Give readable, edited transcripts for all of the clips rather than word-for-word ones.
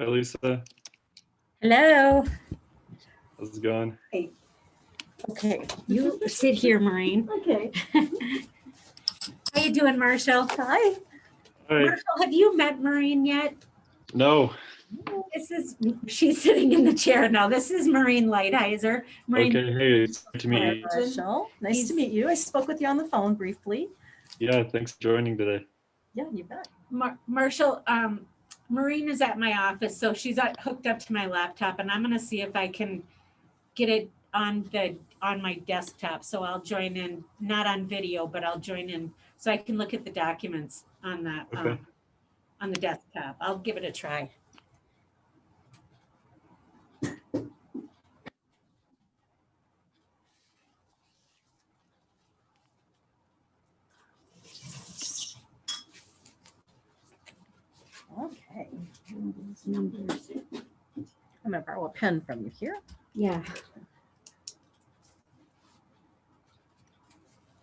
Hi, Lisa. Hello. How's it going? Hey. Okay, you sit here, Maureen. Okay. How you doing, Marshall? Hi. Hi. Marshall, have you met Maureen yet? No. She's sitting in the chair now. This is Maureen Lighthizer. Maureen, Okay. Hey, it's good to meet Hi, you. Marshall. Nice He's- to meet you. I spoke with you on the phone briefly. Yeah, thanks for joining today. Yeah, you bet. Marshall, Maureen is at my office, so she's hooked up to my laptop, and I'm gonna see if I can get it on my desktop. So I'll join in, not on video, but I'll join in so I can look at the documents on that Okay. on the desktop. I'll give it a try. Okay. These numbers. I'm gonna borrow a pen from you here. Yeah.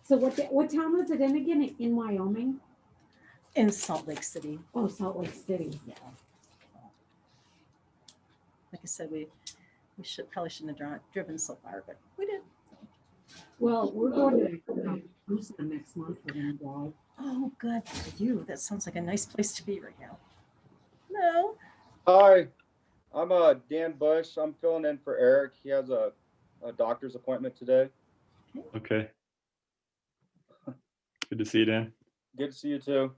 So what town was it in again? In Wyoming? In Salt Lake City. Oh, Salt Lake City. Yeah. Like I said, we probably shouldn't have driven so far, but we did. Well, we're going to Tucson next month. We're gonna drive. Oh, good for you. That sounds like a nice place to be right now. No. Hi, I'm Dan Bush. I'm filling in for Eric. He has a doctor's appointment today. Okay. Good to see you, Dan. Good to see you too.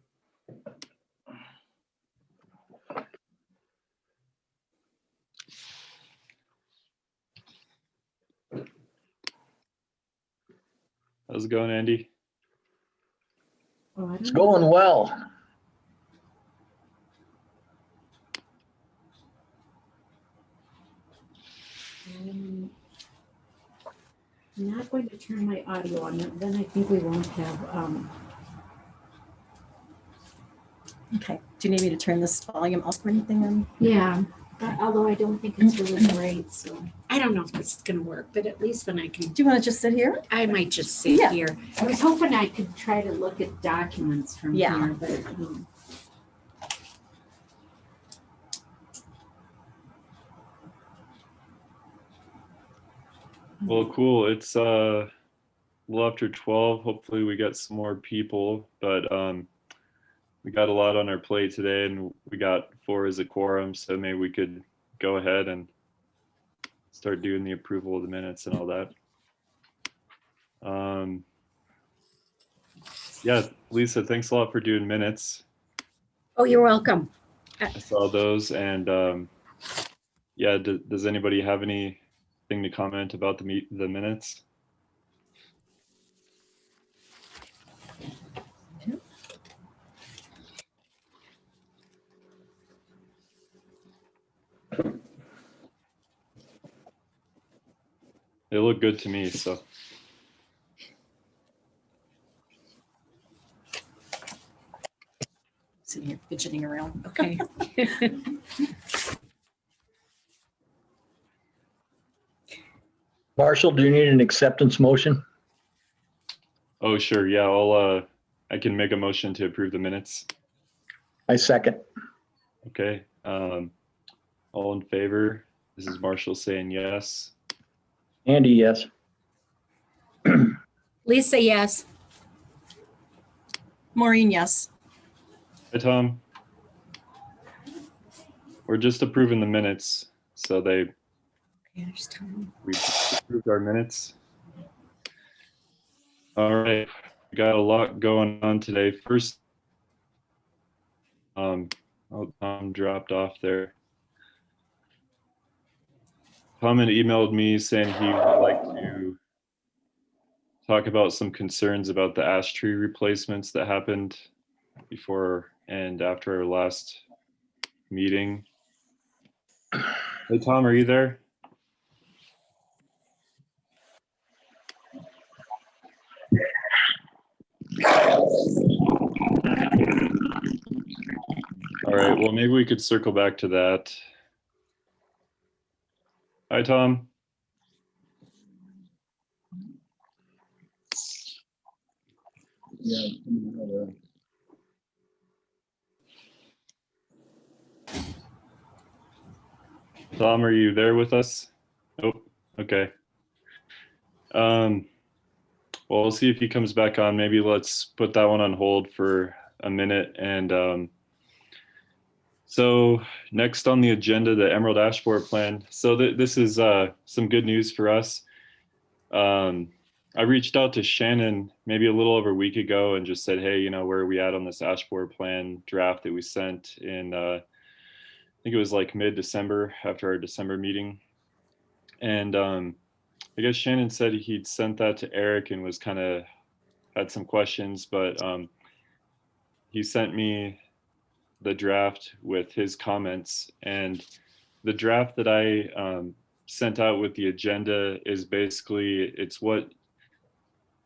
How's it going, Andy? Oh, I It's don't know. going well. I'm not going to turn my audio on. Then I think we won't have. Okay. Do you need me to turn this volume up or anything then? Yeah, but although I don't think it's really great, so I don't know if this is gonna work. But at least then I can. Do you want to just sit here? I might just sit Yeah. here. I was hoping I could try to look at documents from Yeah. here, but. Well, cool. It's a little after 12. Hopefully we get some more people, but we got a lot on our plate today, and we got 4 as a quorum, so maybe we could go ahead and start doing the approval of the minutes and all that. Yeah, Lisa, thanks a lot for doing minutes. Oh, you're welcome. I saw those, and yeah, does anybody have anything to comment about the minutes? They look good to me, so. Sitting here fidgeting around. Okay. Marshall, do you need an acceptance motion? Oh, sure. Yeah, I can make a motion to approve the minutes. I second. Okay. All in favor? This is Marshall saying yes. Andy, yes. Lisa, yes. Maureen, yes. Hi, Tom. We're just approving the minutes, so we approved our minutes. All right, we got a lot going on today. First, Tom dropped off there. Tom had emailed me saying he would like to talk about some concerns about the ash tree replacements that happened before and after our last meeting. Hey, Tom, are you there? All right, well, maybe we could circle back to that. Hi, Tom. Tom, are you there with us? Nope. Okay. Well, we'll see if he comes back on. Maybe let's put that one on hold for a minute. And so next on the agenda, the Emerald Ash Borer Plan. So this is some good news for us. I reached out to Shannon maybe a little over a week ago and just said, hey, you know, where are we at on this ash borer plan draft that we sent in, I think it was like mid-December after our December meeting. And I guess Shannon said he'd sent that to Eric and was kind of had some questions, but he sent me the draft with his comments. And the draft that I sent out with the agenda is basically, it's what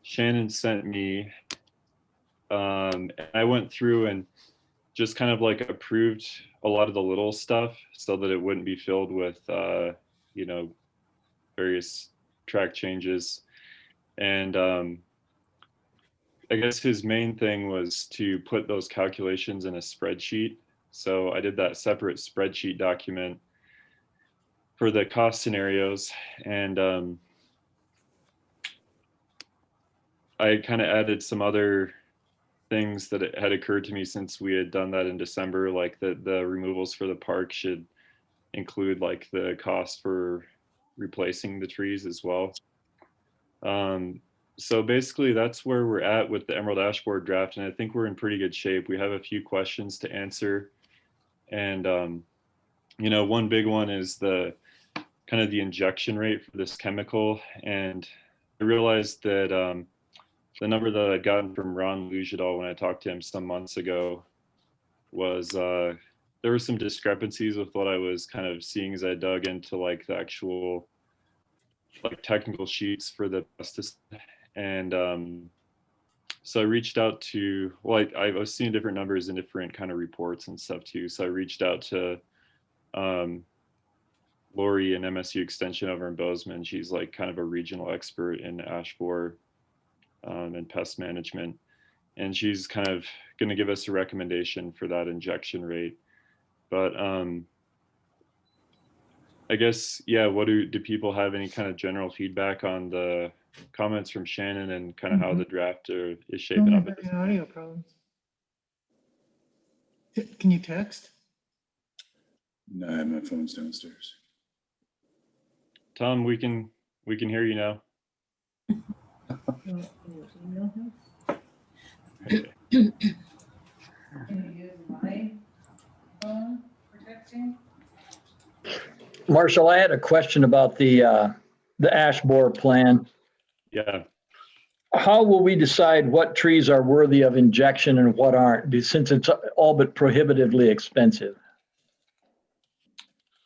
Shannon sent me. And I went through and just kind of like approved a lot of the little stuff so that it wouldn't be filled with, you know, various track changes. And I guess his main thing was to put those calculations in a spreadsheet. So I did that separate spreadsheet document for the cost scenarios. And I kind of added some other things that had occurred to me since we had done that in December, like that the removals for the park should include like the cost for replacing the trees as well. So basically that's where we're at with the Emerald Ash Borer draft, and I think we're in pretty good shape. We have a few questions to answer, and you know, one big one is the kind of the injection rate for this chemical. And I realized that the number that I'd gotten from Ron Lugadol when I talked to him some months ago was there were some discrepancies with what I was kind of seeing as I dug into like the actual like technical sheets for the pesticide. And so I reached out to, well, I was seeing different numbers in different kind of reports and stuff too. So I reached out to Lori in MSU Extension over in Bozeman. She's like kind of a regional expert in ash borer and pest management. And she's kind of going to give us a recommendation for that injection rate. But I guess, yeah, what do people have any kind of general feedback on the comments from Shannon and kind of how the draft is shaping up? Having audio problems. Can you text? No, I have my phone's downstairs. Tom, we can hear you now. Okay. Can you use my phone for texting? Marshall, I had a question about the ash borer plan. Yeah. How will we decide what trees are worthy of injection and what aren't, since it's all but prohibitively expensive?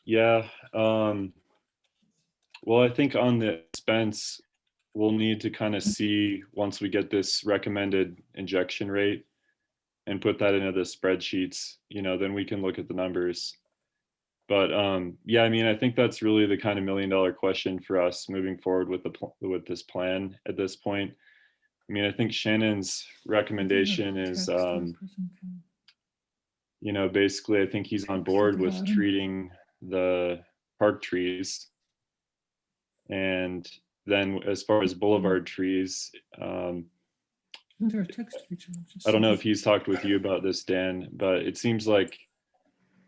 Yeah. Well, I think on the expense, we'll need to kind of see once we get this recommended injection rate and put that into the spreadsheets, you know, then we can look at the numbers. But yeah, I mean, I think that's really the kind of $1 million question for us moving forward with this plan at this point. I mean, I think Shannon's recommendation is, you know, basically, I think he's on board with treating the park trees. And then as far as Boulevard trees, I don't know if he's talked with you about this, Dan, but it seems like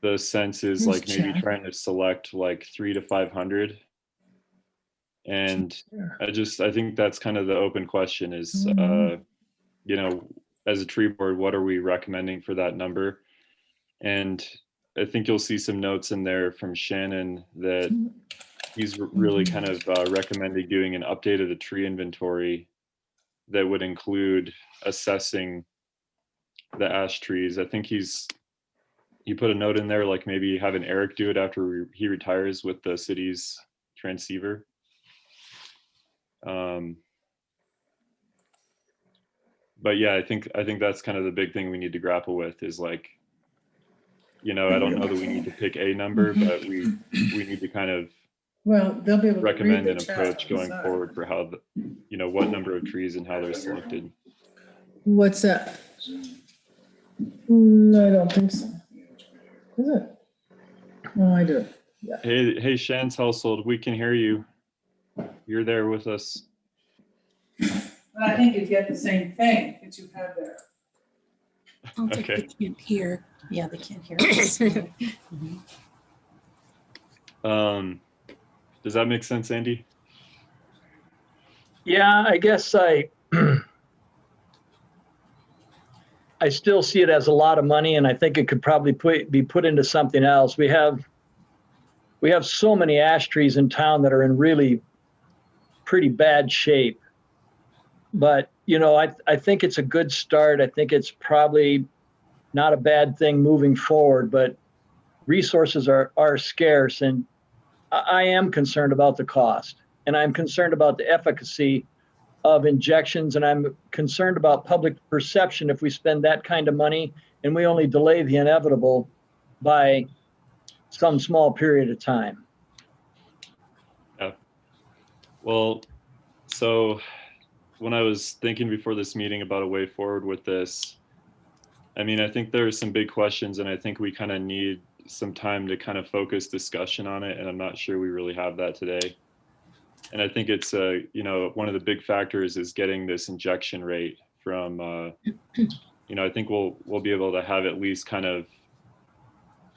the sense is like maybe trying to select like 300 to 500. And I think that's kind of the open question is, you know, as a tree board, what are we recommending for that number? And I think you'll see some notes in there from Shannon that he's really kind of recommended doing an update of the tree inventory that would include assessing the ash trees. I think you put a note in there, like maybe having Eric do it after he retires with the city's transceiver. But yeah, I think that's kind of the big thing we need to grapple with is like, you know, I don't know that we need to pick a number, but we need to kind of They'll be able to recommend read an the chat approach going inside. forward for how the, you know, what number of trees and how they're selected. What's that? I don't think so. Is it? No, I do. Hey, Shan's household, we can hear you. You're there with us. But I think you get the same thing that you have there. I don't think Okay. they can't hear. Yeah, they can't hear us. Does that make sense, Andy? Yeah, I guess I still see it as a lot of money, and I think it could probably be put into something else. We have so many ash trees in town that are in really pretty bad shape. But, you know, I think it's a good start. I think it's probably not a bad thing moving forward, but resources are scarce, and I am concerned about the cost, and I'm concerned about the efficacy of injections, and I'm concerned about public perception if we spend that kind of money and we only delay the inevitable by some small period of time. Yeah. Well, so when I was thinking before this meeting about a way forward with this, I mean, I think there are some big questions, and I think we kind of need some time to kind of focus discussion on it, and I'm not sure we really have that today. And I think it's you know, one of the big factors is getting this injection rate from you know, I think we'll be able to have at least kind of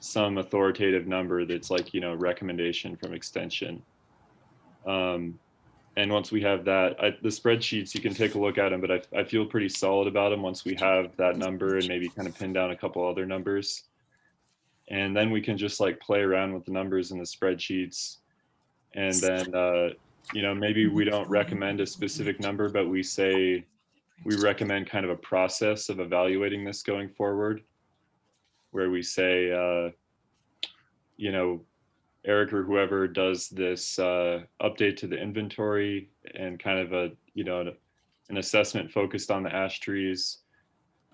some authoritative number that's like, you know, recommendation from extension. And once we have that, the spreadsheets, you can take a look at them, but I feel pretty solid about them once we have that number and maybe kind of pin down a couple other numbers. And then we can just like play around with the numbers in the spreadsheets. And then, you know, maybe we don't recommend a specific number, but we say we recommend kind of a process of evaluating this going forward, where we say, you know, Eric or whoever does this update to the inventory and kind of a, you know, an assessment focused on the ash trees.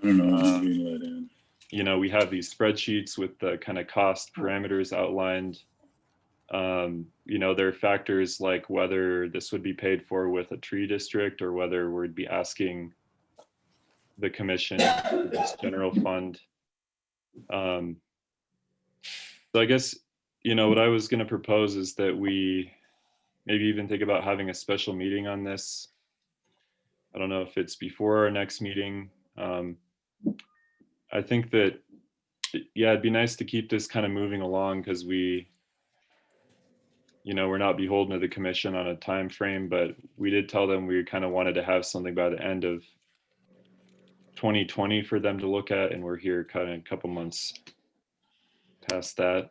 I don't know. I'm being let in. You know, we have these spreadsheets with the kind of cost parameters outlined. You know, there are factors like whether this would be paid for with a tree district or whether we'd be asking the commission for this general fund. So I guess, you know, what I was going to propose is that we maybe even think about having a special meeting on this. I don't know if it's before our next meeting. I think that, yeah, it'd be nice to keep this kind of moving along because we, you know, we're not beholden to the commission on a time frame, but we did tell them we kind of wanted to have something by the end of 2020 for them to look at, and we're here kind of a couple months past that.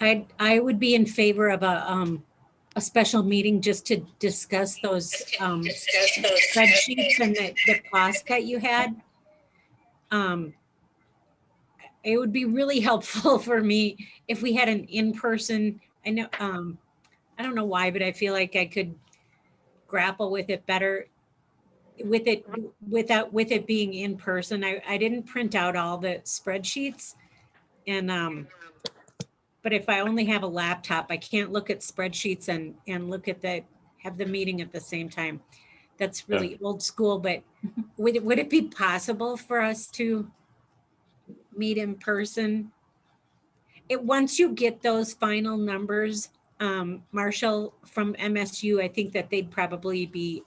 I would be in favor of a special meeting just to discuss those spreadsheets and the cost that you had. It would be really helpful for me if we had an in-person. I know, I don't know why, but I feel like I could grapple with it better with it being in person. I didn't print out all the spreadsheets, and but if I only have a laptop, I can't look at spreadsheets and look at have the meeting at the same time. That's really old school, but would it be possible for us to meet in person? Once you get those final numbers, Marshall from MSU, I think that they'd probably be,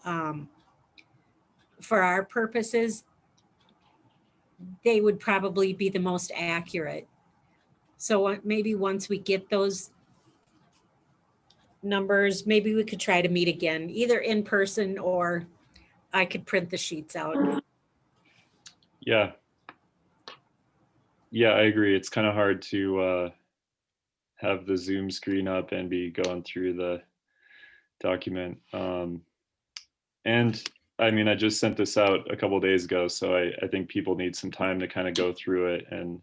for our purposes, they would probably be the most accurate. So maybe once we get those numbers, maybe we could try to meet again, either in person or I could print the sheets out. Yeah. Yeah, I agree. It's kind of hard to have the Zoom screen up and be going through the document. And I mean, I just sent this out a couple of days ago, so I think people need some time to kind of go through it. And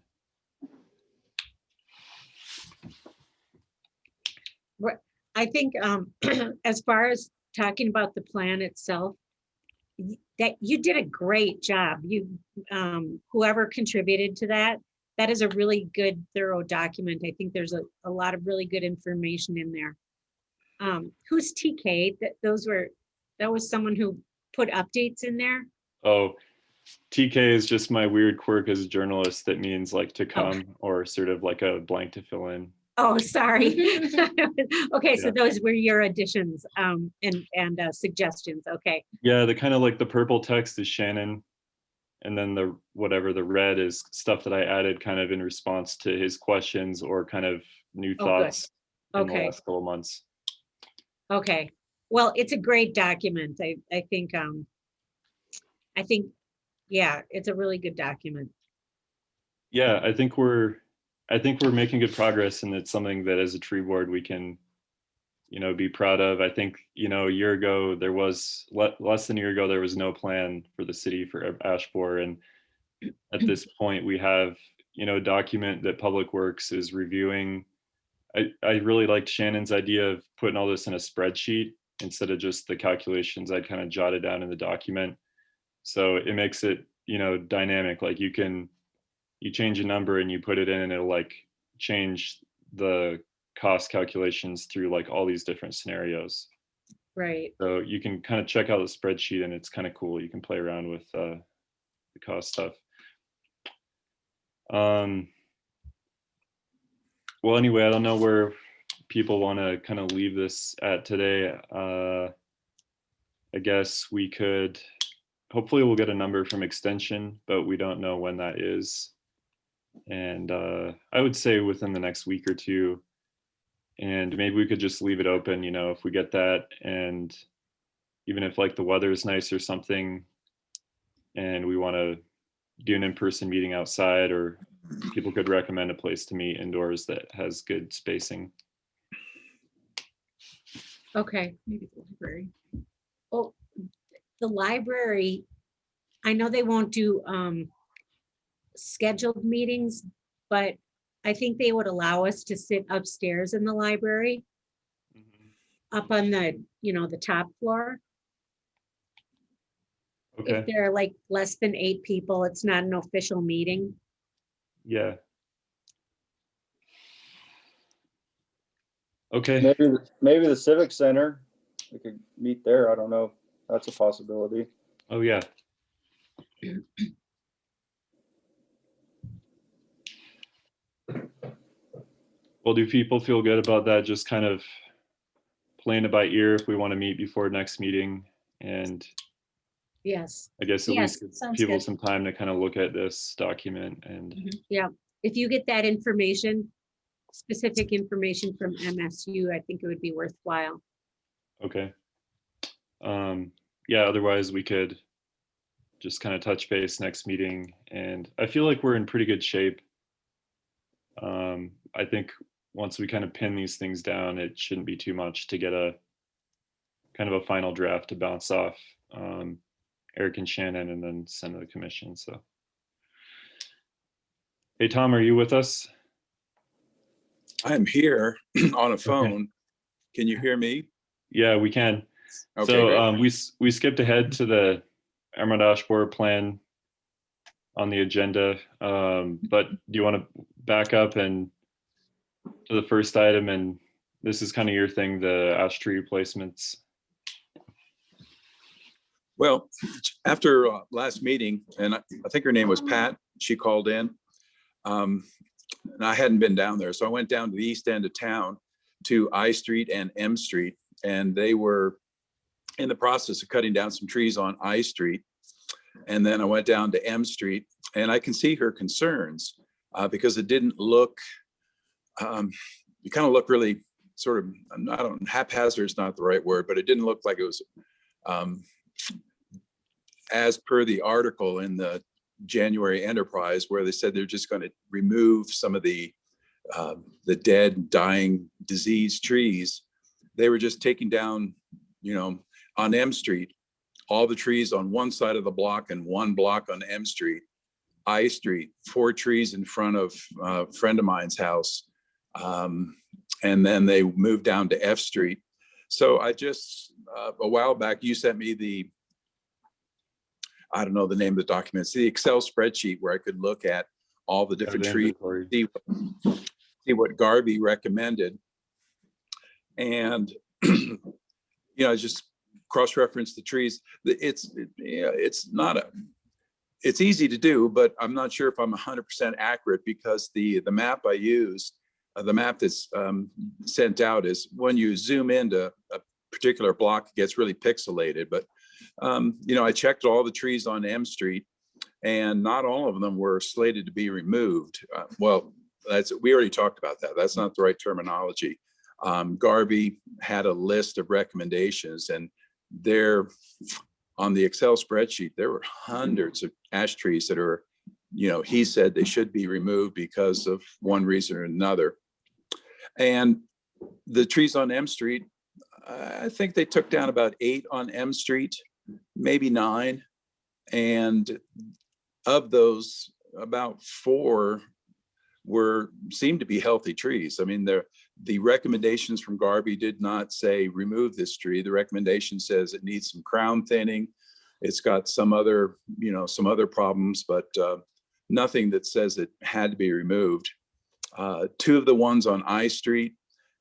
I think as far as talking about the plan itself, that you did a great job. You, whoever contributed to that is a really good, thorough document. I think there's a lot of really good information in there. Who's TK? That was someone who put updates in there. oh, TK is just my weird quirk as a journalist that means like to come or sort of like a blank to fill in. Oh, sorry. Okay, so Yeah. those were your additions and suggestions. Okay. Yeah, the kind of like the purple text is Shannon. And then the whatever the red is stuff that I added kind of in response to his questions or kind of new Oh, good. thoughts in the Okay. last couple of months. Okay. Well, it's a great document. I think, yeah, it's a really good document. Yeah, I think we're making good progress, and it's something that as a tree board we can, be proud of. I think, a year ago there was less than a year ago there was no plan for the city for ash borer, and at this point we have, a document that Public Works is reviewing. I really liked Shannon's idea of putting all this in a spreadsheet instead of just the calculations I'd kind of jotted down in the document. So it makes it, dynamic. Like you change a number and you put it in and it'll like change the cost calculations through like all these different scenarios. Right. So you can kind of check out the spreadsheet and it's kind of cool. You can play around with the cost stuff. Well, anyway, I don't know where people want to kind of leave this at today. I guess we could, hopefully we'll get a number from Extension, but we don't know when that is. And I would say within the next week or two, and maybe we could just leave it open, if we get that, and even if like the weather is nice or something, and we want to do an in-person meeting outside, or people could recommend a place to meet indoors that has good spacing. Okay. Maybe the library. Oh, the library, I know they won't do scheduled meetings, but I think they would allow us to sit upstairs in the library, up on the, the top floor. Okay. If there are like less than 8 people, it's not an official meeting. Yeah. Okay. Maybe the Civic Center, we could meet there. I don't know. That's a possibility. Oh yeah. Well, do people feel good about that? Just kind of playing it by ear if we want to meet before next meeting, and Yes. I guess at Yes, least give sounds people good. some time to kind of look at this document. And Yeah. If you get that information, specific information from MSU, I think it would be worthwhile. okay. Yeah, otherwise we could just kind of touch base next meeting, and I feel like we're in pretty good shape. I think once we kind of pin these things down, it shouldn't be too much to get a kind of a final draft to bounce off Eric and Shannon and then send to the commission. So, hey Tom, are you with us? I'm here on a phone. Can you hear me? Yeah, we can. Okay, So great. we skipped ahead to the Emerald Ash Borer plan on the agenda, but do you want to back up and to the first item? And this is kind of your thing, the ash tree replacements. Well, after last meeting, and I think her name was Pat, she called in. And I hadn't been down there. So I went down to the east end of town to I Street and M Street, and they were in the process of cutting down some trees on I Street. And then I went down to M Street, and I can see her concerns because it didn't look, it kind of looked really sort of, haphazard is not the right word, but it didn't look like it was as per the article in the January Enterprise, where they said they're just going to remove some of the dead, dying, diseased trees. They were just taking down, on M Street, all the trees on one side of the block and one block on M Street. I Street, 4 trees in front of a friend of mine's house. And then they moved down to F Street. So I just, a while back, you sent me I don't know the name of the document, it's the Excel spreadsheet where I could look at all the different trees, see what Garvey recommended. And, just cross-reference the trees. It's not it's easy to do, but I'm not sure if I'm 100% accurate, because the map I use, the map that's sent out, is when you zoom into a particular block, it gets really pixelated. But you know, I checked all the trees on M Street, and not all of them were slated to be removed. Well, we already talked about that. That's not the right terminology. Garvey had a list of recommendations, and there on the Excel spreadsheet, there were hundreds of ash trees that are, you know, he said they should be removed because of one reason or another. And the trees on M Street, I think they took down about 8 on M Street, maybe 9. And of those, about 4 seemed to be healthy trees. I mean, the recommendations from Garvey did not say remove this tree. The recommendation says it needs some crown thinning. It's got some other, you know, some other problems, but nothing that says it had to be removed. 2 of the ones on I Street,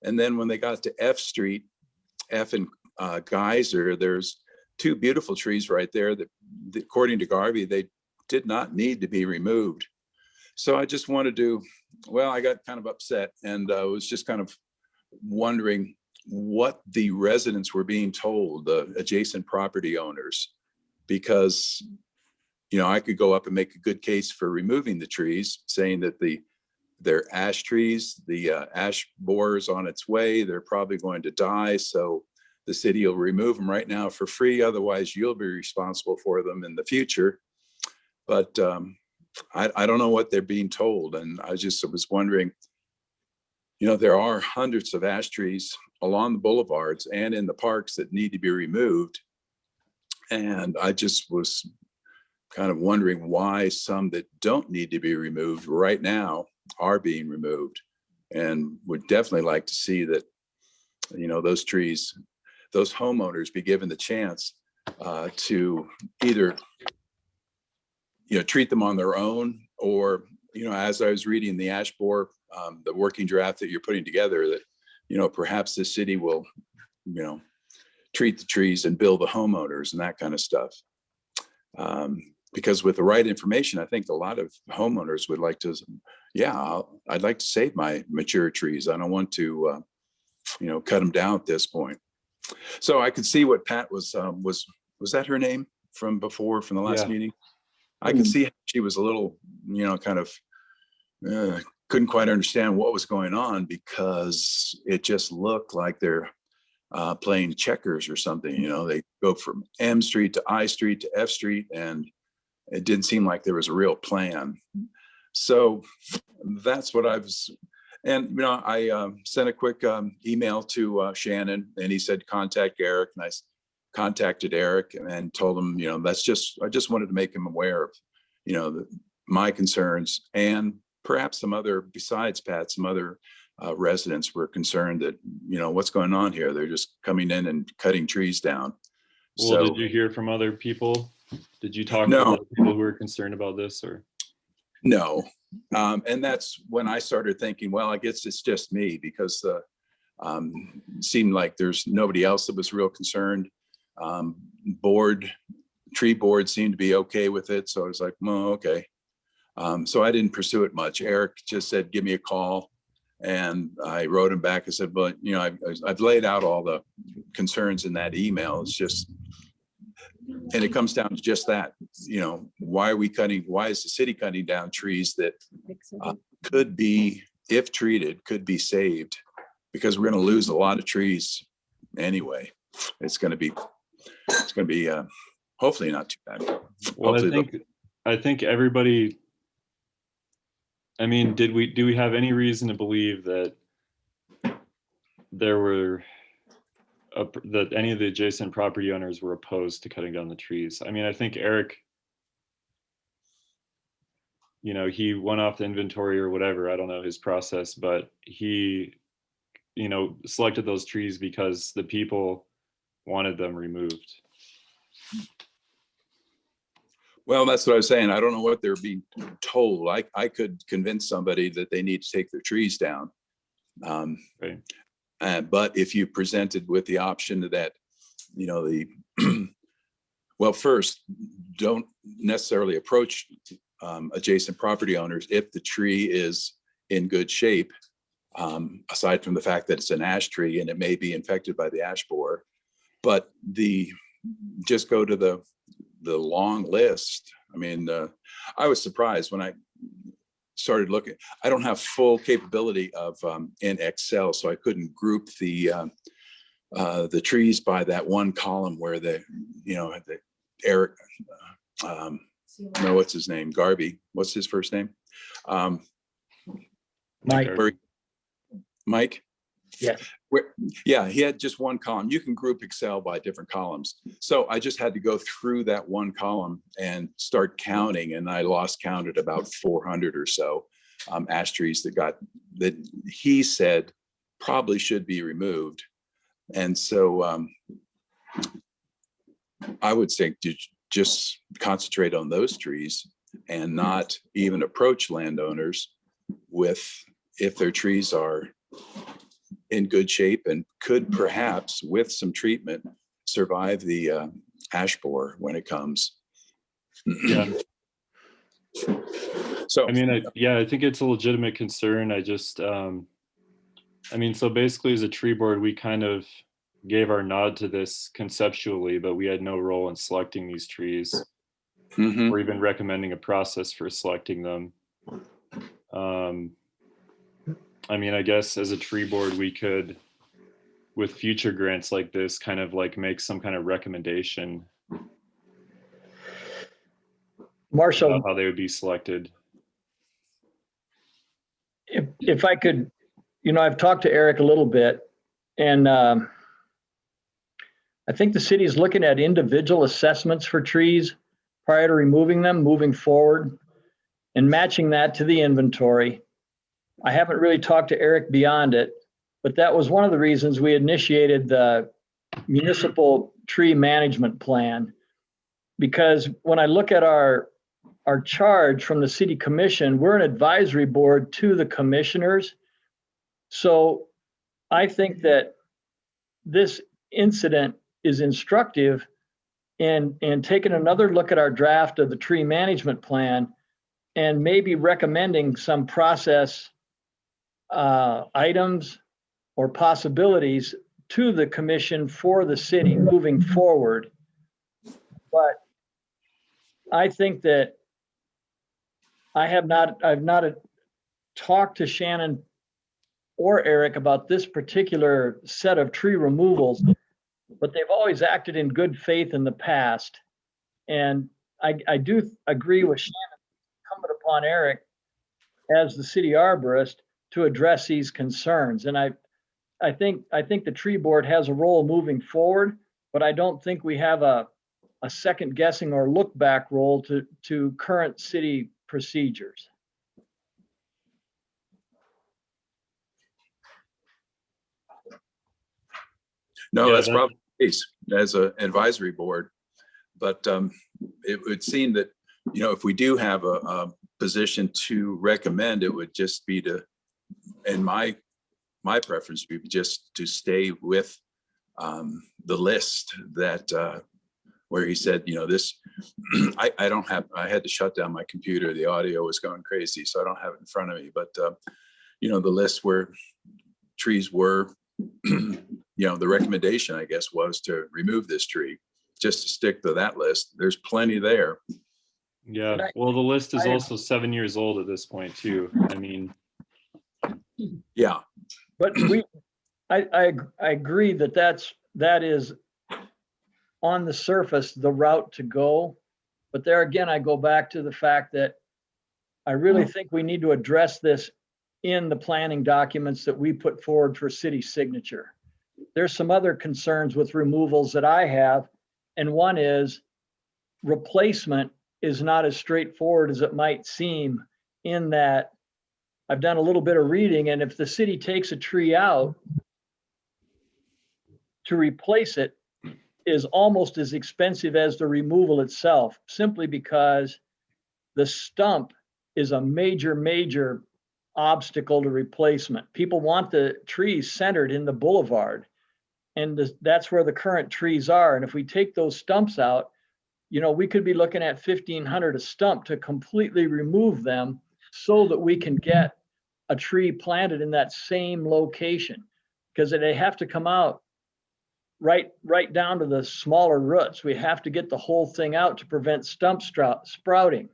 and then when they got to F Street, F and Geyser, there's 2 beautiful trees right there that according to Garvey, they did not need to be removed. So I just wanted to, well, I got kind of upset, and was just kind of wondering what the residents were being told, the adjacent property owners, because, you know, I could go up and make a good case for removing the trees, saying that they're ash trees, the ash borer is on its way, they're probably going to die, so the city will remove them right now for free, otherwise you'll be responsible for them in the future. But I don't know what they're being told, and I was wondering, you know, there are hundreds of ash trees along the boulevards and in the parks that need to be removed, and I just was kind of wondering why some that don't need to be removed right now are being removed, and would definitely like to see that, you know, those trees, those homeowners be given the chance to either, you know, treat them on their own, or, you know, as I was reading the ash borer, the working draft that you're putting together, that, you know, perhaps the city will, you know, treat the trees and bill the homeowners and that kind of stuff. Because with the right information, I think a lot of homeowners would like to, yeah, I'd like to save my mature trees. I don't want to, you know, cut them down at this point. So I could see what Pat was that her name from before, from the last meeting? I could see she was a little, you know, kind of couldn't quite understand what was going on, because it just looked like they're playing checkers or something. You know, they go from M Street to I Street to F Street, and it didn't seem like there was a real plan. So that's what I was, and, you know, I sent a quick email to Shannon, and he said, contact Eric, and I contacted Eric and told him, you know, I just wanted to make him aware of, you know, my concerns, and perhaps some other, besides Pat, some other residents were concerned that, you know, what's going on here? They're just coming in and cutting trees down. Well, So, did you hear from other people? Did you talk to No. other people who were concerned about this, or? No. And that's when I started thinking, well, I guess it's just me, because it seemed like there's nobody else that was real concerned. Tree board seemed to be okay with it. So I was like, well, okay. So I didn't pursue it much. Eric just said, give me a call. And I wrote him back. I said, but, you know, I've laid out all the concerns in that email. It's just, and it comes down to just that, you know, why is the city cutting down trees that could be, if treated, could be saved? Because we're going to lose a lot of trees anyway. It's going to be hopefully not too bad. Well, Hopefully I think everybody, I mean, do we have any reason to believe that that any of the adjacent property owners were opposed to cutting down the trees? I mean, I think Eric, you know, he went off the inventory or whatever, I don't know his process, but he, you know, selected those trees because the people wanted them removed. Well, that's what I was saying. I don't know what they're being told. I could convince somebody that they need to take their trees down. Right. But if you presented with the option that, you know, well, first, don't necessarily approach adjacent property owners if the tree is in good shape, aside from the fact that it's an ash tree and it may be infected by the ash borer. But just go to the long list. I mean, I was surprised when I started looking. I don't have full capability of in Excel, so I couldn't group the trees by that one column where the Eric, no, what's his name? Garvey. What's his first name? Mike. Mike? Yes. Yeah, he had just one column. You can group Excel by different columns. So I just had to go through that one column and start counting, and I lost count at about 400 or so ash trees that he said probably should be removed. And so I would think to just concentrate on those trees and not even approach landowners if their trees are in good shape and could perhaps, with some treatment, survive the ash borer when it comes. Yeah. So I mean, I think it's a legitimate concern. I just, so basically as a tree board, we kind of gave our nod to this conceptually, but we had no role in selecting these trees or even recommending a process for selecting them. I guess as a tree board, we could, with future grants like this, kind of like make some kind of recommendation Marshall, about how they would be selected. if I could, I've talked to Eric a little bit, and I think the city is looking at individual assessments for trees prior to removing them, moving forward, and matching that to the inventory. I haven't really talked to Eric beyond it, but that was one of the reasons we initiated the municipal tree management plan. Because when I look at our charge from the city commission, we're an advisory board to the commissioners. So I think that this incident is instructive in taking another look at our draft of the tree management plan and maybe recommending some process items or possibilities to the commission for the city moving forward. But I think that I've not talked to Shannon or Eric about this particular set of tree removals, but they've always acted in good faith in the past. And I do agree with Shannon, incumbent upon Eric as the city arborist to address these concerns. And I think the tree board has a role moving forward, but I don't think we have a second guessing or look back role to current city procedures. no, Yeah, that's probably the case as an advisory board. But it would seem that, if we do have a position to recommend, it would just be to, and my preference would be just to stay with the list that where he said, this, I had to shut down my computer. The audio was going crazy, so I don't have it in front of me. But, the list where trees were, the recommendation, I guess, was to remove this tree, just to stick to that list. There's plenty there. Yeah, well, the list is also 7 years old at this point too. Yeah. But I agree that is on the surface the route to go. But there again, I go back to the fact that I really think we need to address this in the planning documents that we put forward for city signature. There's some other concerns with removals that I have, and one is replacement is not as straightforward as it might seem, in that I've done a little bit of reading, and if the city takes a tree out, to replace it is almost as expensive as the removal itself, simply because the stump is a major obstacle to replacement. People want the trees centered in the boulevard, and that's where the current trees are. And if we take those stumps out, we could be looking at 1,500 a stump to completely remove them so that we can get a tree planted in that same location. Because they have to come out right down to the smaller roots. We have to get the whole thing out to prevent stump sprouting.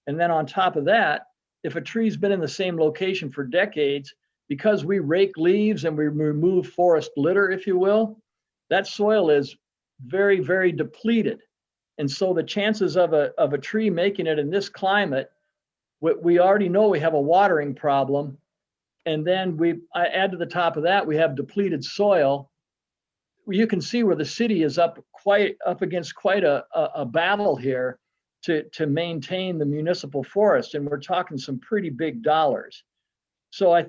And then on top of that, if a tree's been in the same location for decades, because we rake leaves and we remove forest litter, if you will, that soil is very, very depleted. And so the chances of a tree making it in this climate, we already know we have a watering problem. And then I add to the top of that, we have depleted soil. You can see where the city is up against quite a battle here to maintain the municipal forest. And we're talking some pretty big dollars. So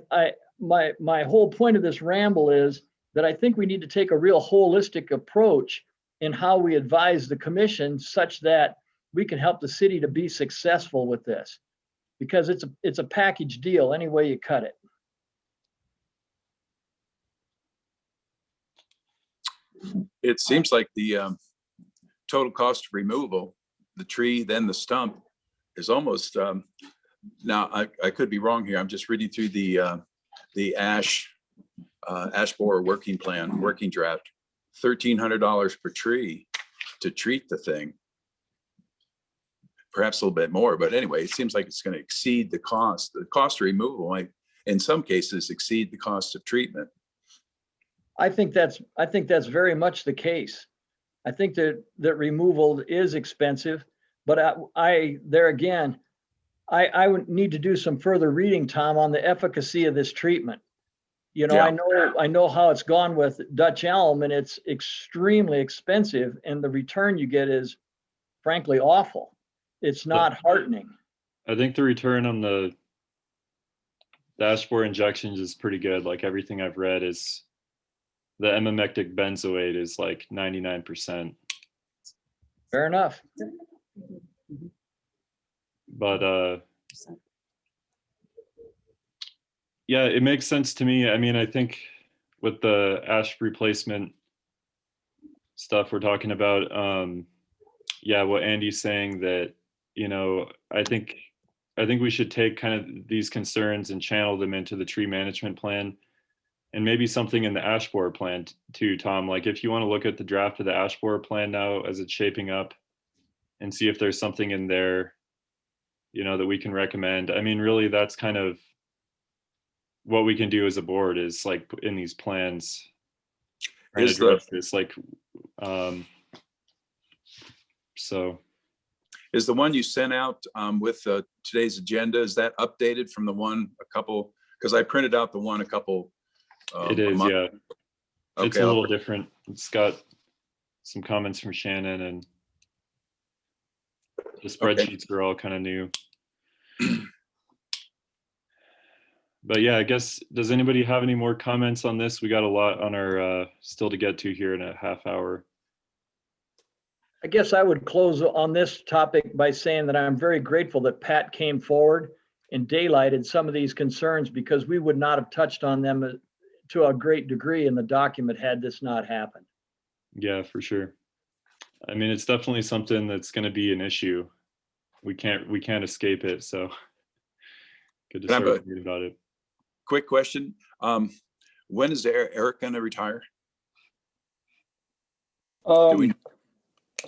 my whole point of this ramble is that I think we need to take a real holistic approach in how we advise the commission such that we can help the city to be successful with this, because it's a package deal any way you cut it. It seems like the total cost of removal, the tree, then the stump, is almost, now I could be wrong here. I'm just reading through the ash borer working draft, $1,300 per tree to treat the thing. Perhaps a little bit more, but anyway, it seems like it's going to exceed the cost. The cost of removal might, in some cases, exceed the cost of treatment. I think that's very much the case. I think that removal is expensive, but I would need to do some further reading, Tom, on the efficacy of this treatment. Yeah. I know how it's gone with Dutch elm, and it's extremely expensive, and the return you get is frankly awful. It's not heartening. I think the return on the ash borer injections is pretty good. Like everything I've read is the emamectic benzoate is like 99%. Fair enough. But yeah, it makes sense to me. I mean, I think with the ash replacement stuff we're talking about, yeah, what Andy's saying, that, I think we should take kind of these concerns and channel them into the tree management plan, and maybe something in the ash borer plan too, Tom. Like if you want to look at the draft of the ash borer plan now as it's shaping up and see if there's something in there, that we can recommend. I mean, really, that's kind of what we can do as a board, is like in these plans, trying to address this. Like, so. Is the one you sent out with today's agenda, is that updated from the one because I printed out the one a couple. It is, yeah. Okay, it's a little different. It's got some comments from Shannon, and the spreadsheets are all kind of new. But yeah, I guess, does anybody have any more comments on this? We got a lot on our still to get to here in a half hour. I guess I would close on this topic by saying that I'm very grateful that Pat came forward and daylighted some of these concerns, because we would not have touched on them to a great degree in the document had this not happened. Yeah, for sure. I mean, it's definitely something that's going to be an issue. We can't escape it. So good to start reading about it. Quick question. When is Eric going to retire?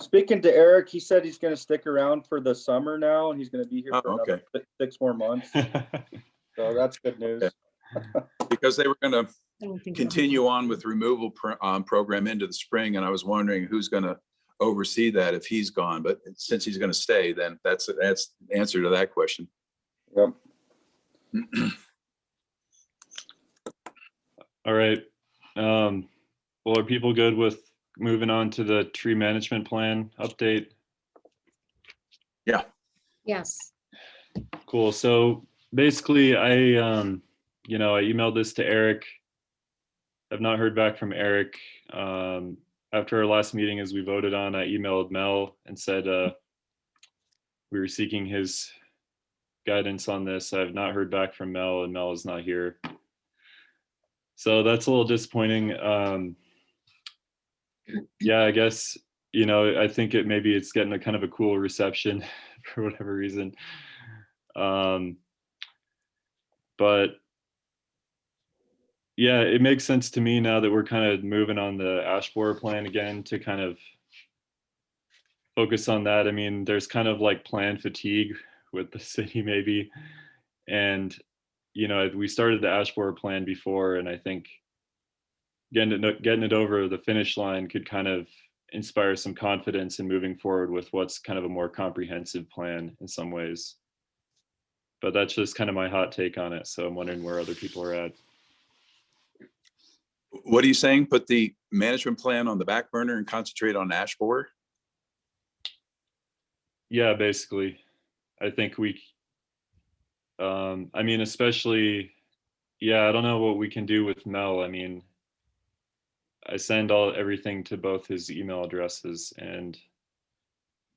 Speaking to Eric, he said he's going to stick around for the summer now, and he's going to be here for another 6 more months. So that's good news. Okay. Because they were going to continue on with removal program into the spring, and I was wondering who's going to oversee that if he's gone. But since he's going to stay, then that's the answer to that question. Yep. All right. Well, are people good with moving on to the tree management plan update? Yeah. Yes. Cool. So basically, I emailed this to Eric. I've not heard back from Eric. After our last meeting, as we voted on, I emailed Mel and said we were seeking his guidance on this. I have not heard back from Mel, and Mel is not here. So that's a little disappointing. Yeah, I guess you know, I think maybe it's getting a kind of a cool reception for whatever reason. But yeah, it makes sense to me now that we're kind of moving on the ash borer plan again to kind of focus on that. I mean, there's kind of like plan fatigue with the city maybe. And, you know, we started the ash borer plan before, and I think getting it over the finish line could kind of inspire some confidence in moving forward with what's kind of a more comprehensive plan in some ways. But that's just kind of my hot take on it. So I'm wondering where other people are at. What are you saying? Put the management plan on the back burner and concentrate on ash borer? Yeah, basically. I think I mean, especially, yeah, I don't know what we can do with Mel. I mean, I send everything to both his email addresses, and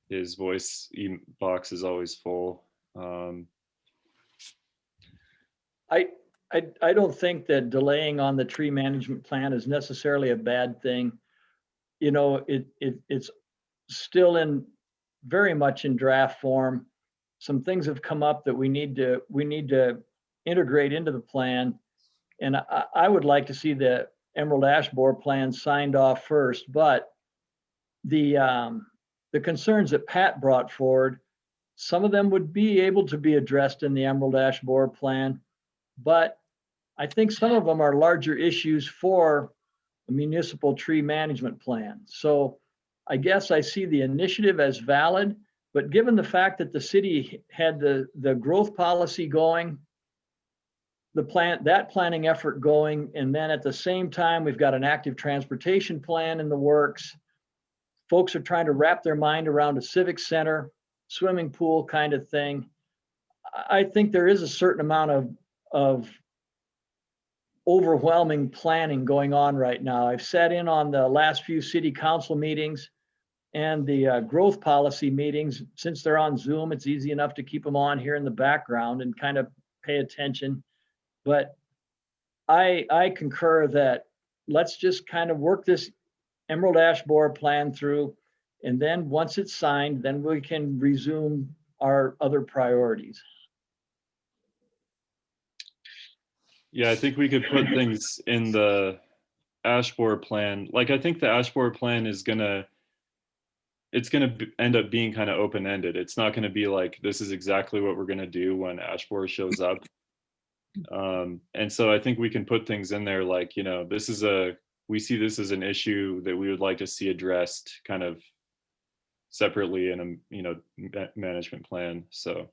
his voice box is always full. I don't think that delaying on the tree management plan is necessarily a bad thing. You know, it's still very much in draft form. Some things have come up that we need to integrate into the plan. And I would like to see the Emerald Ash Borer plan signed off first, but the concerns that Pat brought forward, some of them would be able to be addressed in the Emerald Ash Borer plan, but I think some of them are larger issues for a municipal tree management plan. So I guess I see the initiative as valid, but given the fact that the city had the growth policy going, that planning effort going, and then at the same time, we've got an active transportation plan in the works. Folks are trying to wrap their mind around a civic center, swimming pool kind of thing. I think there is a certain amount of overwhelming planning going on right now. I've sat in on the last few city council meetings and the growth policy meetings. Since they're on Zoom, it's easy enough to keep them on here in the background and kind of pay attention. But I concur that let's just kind of work this Emerald Ash Borer plan through, and then once it's signed, then we can resume our other priorities. Yeah, I think we could put things in the ash borer plan. Like, I think the ash borer plan is it's gonna end up being kind of open-ended. It's not gonna be like, this is exactly what we're gonna do when ash borer shows up. And so I think we can put things in there like, you know, we see this as an issue that we would like to see addressed kind of separately in a, you know, management plan. So.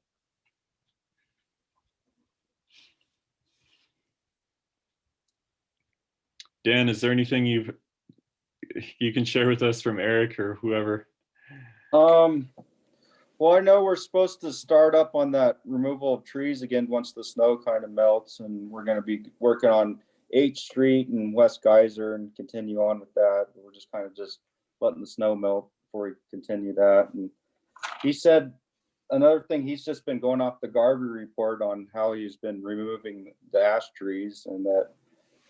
Dan, is there anything you can share with us from Eric or whoever? Well, I know we're supposed to start up on that removal of trees again once the snow kind of melts, and we're going to be working on 8th Street and West Geyser and continue on with that. We're just kind of letting the snow melt before we continue that. And he said another thing, he's just been going off the Garvey report on how he's been removing the ash trees, and that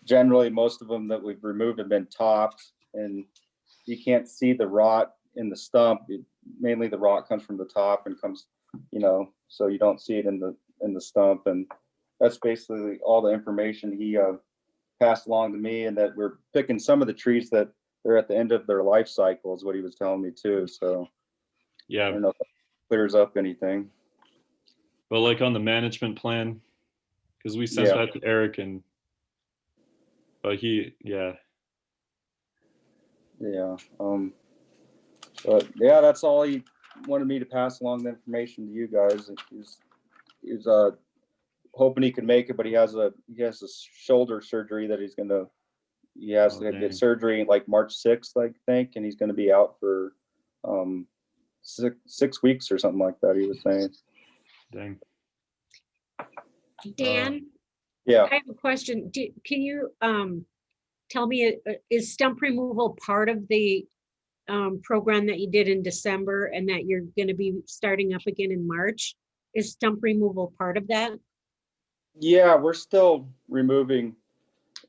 generally most of them that we've removed have been topped, and you can't see the rot in the stump. Mainly the rot comes from the top and comes, you know, so you don't see it in the stump. And that's basically all the information he passed along to me, and that we're picking some of the trees that they're at the end of their life cycle is what he was telling me too. So yeah, I don't know if that clears up anything. But like on the management plan, because we sent that to Eric, but but yeah, that's all he wanted me to pass along the information to you guys. He's hoping he can make it, but he has a shoulder surgery that he has to get surgery like March 6th, I think, and he's going to be out for 6 weeks or something like that, he was saying. Dang. Dan? Yeah. I have a question. Can you tell me, is stump removal part of the program that you did in December and that you're going to be starting up again in March? Is stump removal part of that? Yeah, we're still removing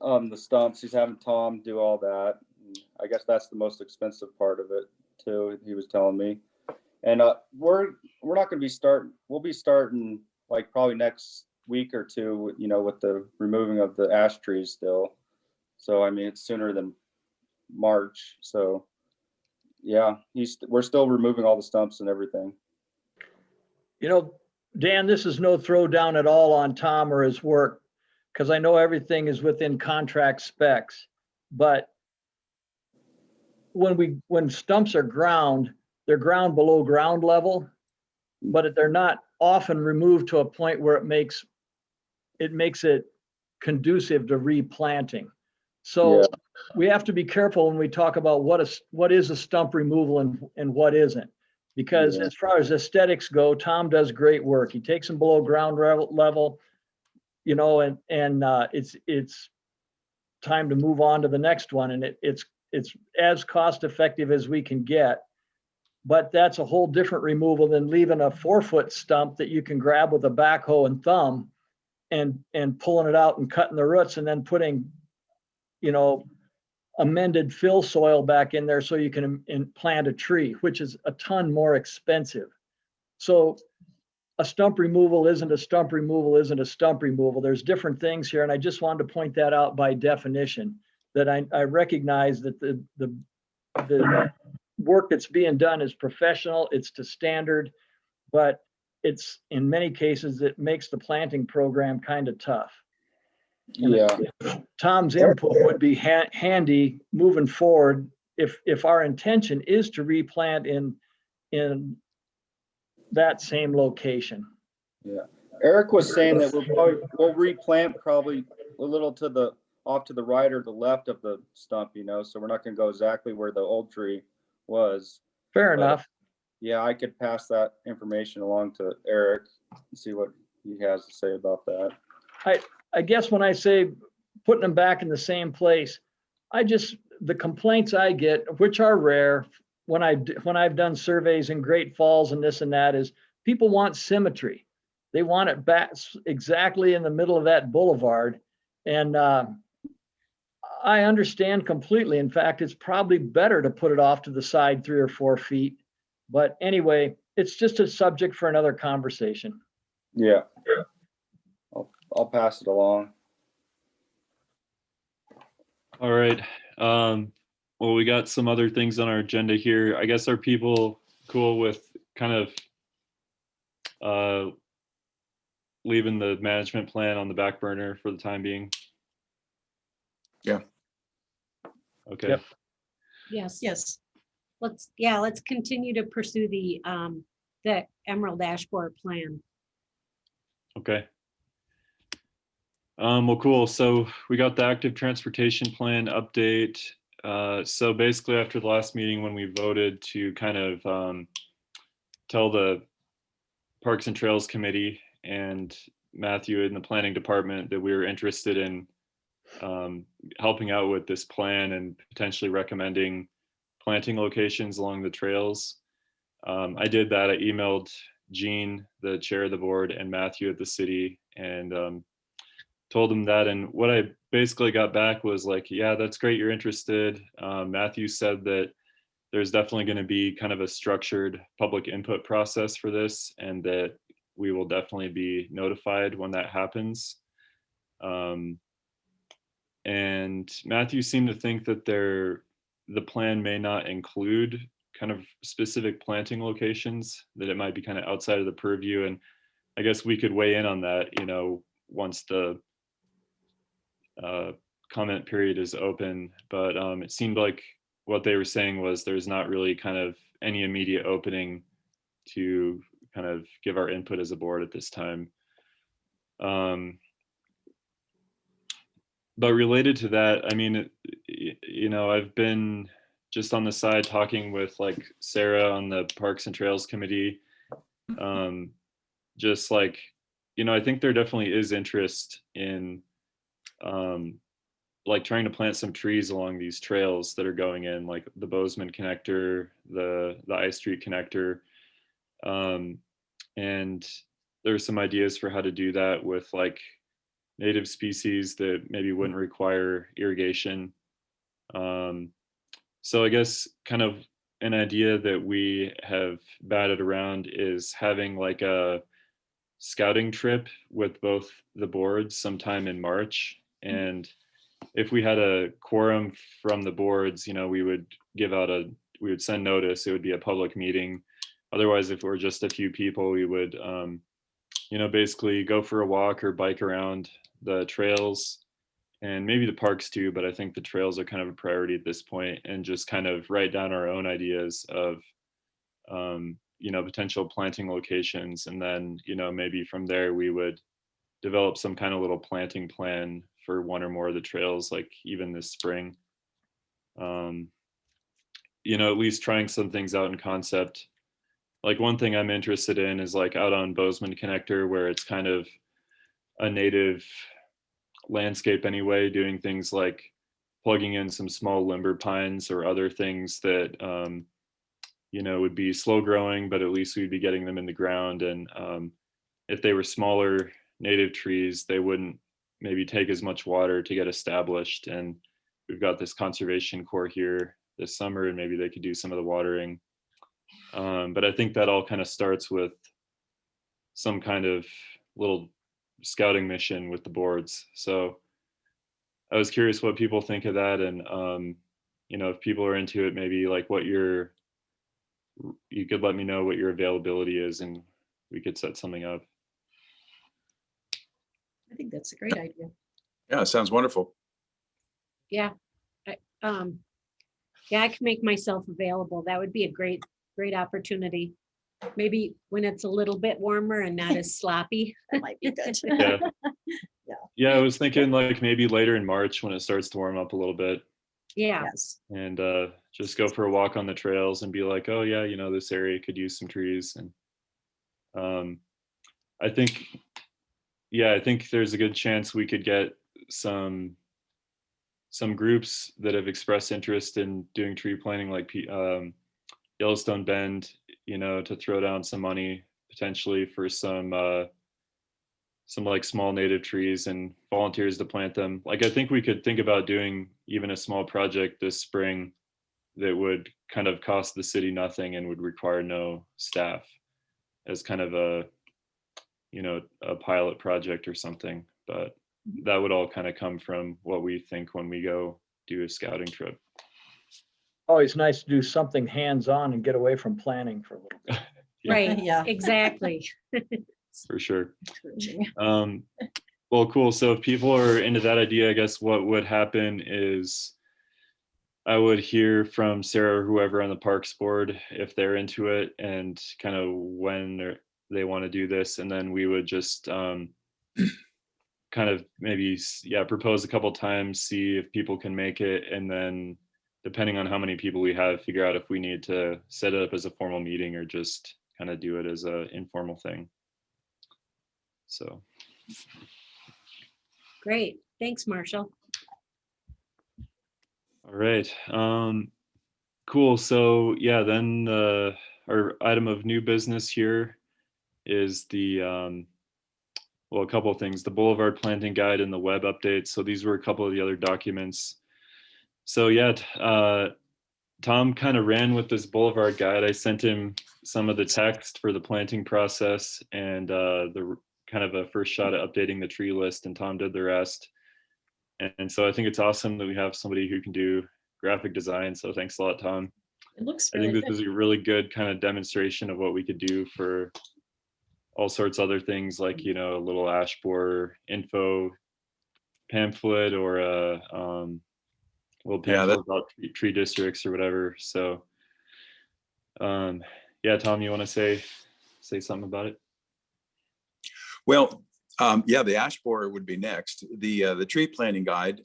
the stumps. He's having Tom do all that. I guess that's the most expensive part of it, too, he was telling me. And we're not gonna be we'll be starting like probably next week or two, you know, with the removing of the ash trees still. So I mean, it's sooner than March. So yeah, we're still removing all the stumps and everything. You know, Dan, this is no throwdown at all on Tom or his work, because I know everything is within contract specs. But when stumps are ground, they're ground below ground level, but they're not often removed to a point where it makes it conducive to replanting. So Yeah. we have to be careful when we talk about what is a stump removal and what isn't. Because Yeah. as far as aesthetics go, Tom does great work. He takes them below ground level, you know, and it's time to move on to the next one. And it's as cost effective as we can get. But that's a whole different removal than leaving a 4-foot stump that you can grab with a backhoe and thumb and pulling it out and cutting the roots and then putting, you know, amended fill soil back in there so you can plant a tree, which is a ton more expensive. So a stump removal isn't a stump removal isn't a stump removal. There's different things here. And I just wanted to point that out by definition, that I recognize that the work that's being done is professional, it's to standard, but it's in many cases, it makes the planting program kind of tough. And Yeah. Tom's input would be handy moving forward if our intention is to replant in that same location. Yeah. Eric was saying that we'll replant probably a little off to the right or the left of the stump, you know, so we're not gonna go exactly where the old tree was. Fair But, enough. yeah, I could pass that information along to Eric and see what he has to say about that. I guess when I say putting them back in the same place, the complaints I get, which are rare, when I've done surveys in Great Falls and this and that, is people want symmetry. They want it back exactly in the middle of that boulevard. And I understand completely. In fact, it's probably better to put it off to the side 3 or 4 feet. But anyway, it's just a subject for another conversation. Yeah. I'll pass it along. All right. Well, we got some other things on our agenda here. I guess are people cool with kind of leaving the management plan on the back burner for the time being? Yeah. Okay. Yep. Yes. Yes. Let's continue to pursue the Emerald Dashboard plan. Okay. Well, cool. So we got the active transportation plan update. So basically after the last meeting when we voted to kind of tell the Parks and Trails Committee and Matthew in the planning department that we were interested in helping out with this plan and potentially recommending planting locations along the trails. I did that. I emailed Gene, the chair of the board, and Matthew at the city, and told them that. And what I basically got back was like, yeah, that's great, you're interested. Matthew said that there's definitely going to be kind of a structured public input process for this, and that we will definitely be notified when that happens. And Matthew seemed to think that the plan may not include kind of specific planting locations, that it might be kind of outside of the purview. And I guess we could weigh in on that, you know, once the comment period is open. But it seemed like what they were saying was there's not really kind of any immediate opening to kind of give our input as a board at this time. But related to that, I mean, you know, I've been just on the side talking with like Sarah on the Parks and Trails Committee. Just like, you know, I think there definitely is interest in like trying to plant some trees along these trails that are going in, like the Bozeman connector, the I Street connector. And there's some ideas for how to do that with like native species that maybe wouldn't require irrigation. So I guess kind of an idea that we have batted around is having like a scouting trip with both the boards sometime in March. And if we had a quorum from the boards, we would we would send notice. It would be a public meeting. Otherwise, if we're just a few people, we would, basically go for a walk or bike around the trails and maybe the parks too. But I think the trails are kind of a priority at this point, and just kind of write down our own ideas of, potential planting locations. And then, maybe from there we would develop some kind of little planting plan for one or more of the trails, like even this spring. At least trying some things out in concept. Like one thing I'm interested in is like out on Bozeman Connector, where it's kind of a native landscape anyway, doing things like plugging in some small limber pines or other things that, would be slow growing, but at least we'd be getting them in the ground. And if they were smaller native trees, they wouldn't maybe take as much water to get established. And we've got this conservation corps here this summer, and maybe they could do some of the watering. But I think that all kind of starts with some kind of little scouting mission with the boards. So I was curious what people think of that. And, if people are into it, maybe like you could let me know what your availability is, and we could set something up. I think that's a great idea. Yeah, it sounds wonderful. Yeah. I can make myself available. That would be a great opportunity. Maybe when it's a little bit warmer and not as sloppy. That might be good. Yeah. Yeah, I was thinking like maybe later in March when it starts to warm up a little bit, Yeah. Yes. and just go for a walk on the trails and be like, oh yeah, this area could use some trees. And I think there's a good chance we could get some groups that have expressed interest in doing tree planting, like Yellowstone Bend, to throw down some money potentially for some like small native trees and volunteers to plant them. Like I think we could think about doing even a small project this spring that would kind of cost the city nothing and would require no staff, as kind of a pilot project or something. But that would all kind of come from what we think when we go do a scouting trip. Always nice to do something hands-on and get away from planning for a little bit. Yeah. Right. Yeah. Exactly. For sure. Encouraging. Well, cool. So if people are into that idea, I guess what would happen is I would hear from Sarah or whoever on the Parks Board if they're into it and kind of when they want to do this. And then we would just kind of maybe, propose a couple times, see if people can make it. And then depending on how many people we have, figure out if we need to set it up as a formal meeting or just kind of do it as an informal thing. So. Great. Thanks, Marshall. All right. Cool. So yeah, then our item of new business here is the, a couple of things, the Boulevard planting guide and the web updates. So these were a couple of the other documents. So yeah, Tom kind of ran with this Boulevard guide. I sent him some of the text for the planting process and the kind of a first shot at updating the tree list, and Tom did the rest. And so I think it's awesome that we have somebody who can do graphic design. So thanks a lot, Tom. It looks I really think this good. is a really good kind of demonstration of what we could do for all sorts of other things, like, a little ash borer info pamphlet or a little pamphlet about tree districts or whatever. So yeah, Tom, you want to say something about it? Well, the ash borer would be next. The tree planting guide,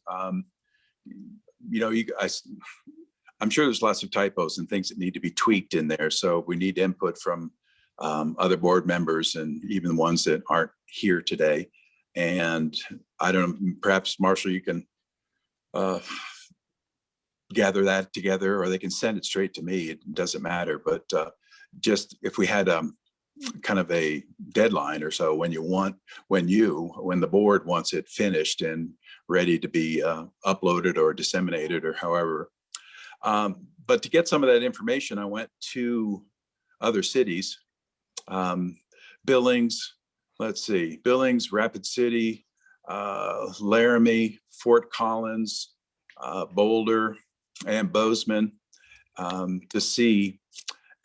you guys, I'm sure there's lots of typos and things that need to be tweaked in there. So we need input from other board members and even the ones that aren't here today. And I don't know, perhaps Marshall, you can gather that together, or they can send it straight to me. It doesn't matter. But just if we had kind of a deadline or so when the board wants it finished and ready to be uploaded or disseminated or however, But to get some of that information, I went to other cities. Billings, let's see, Billings, Rapid City, Laramie, Fort Collins, Boulder, and Bozeman to see.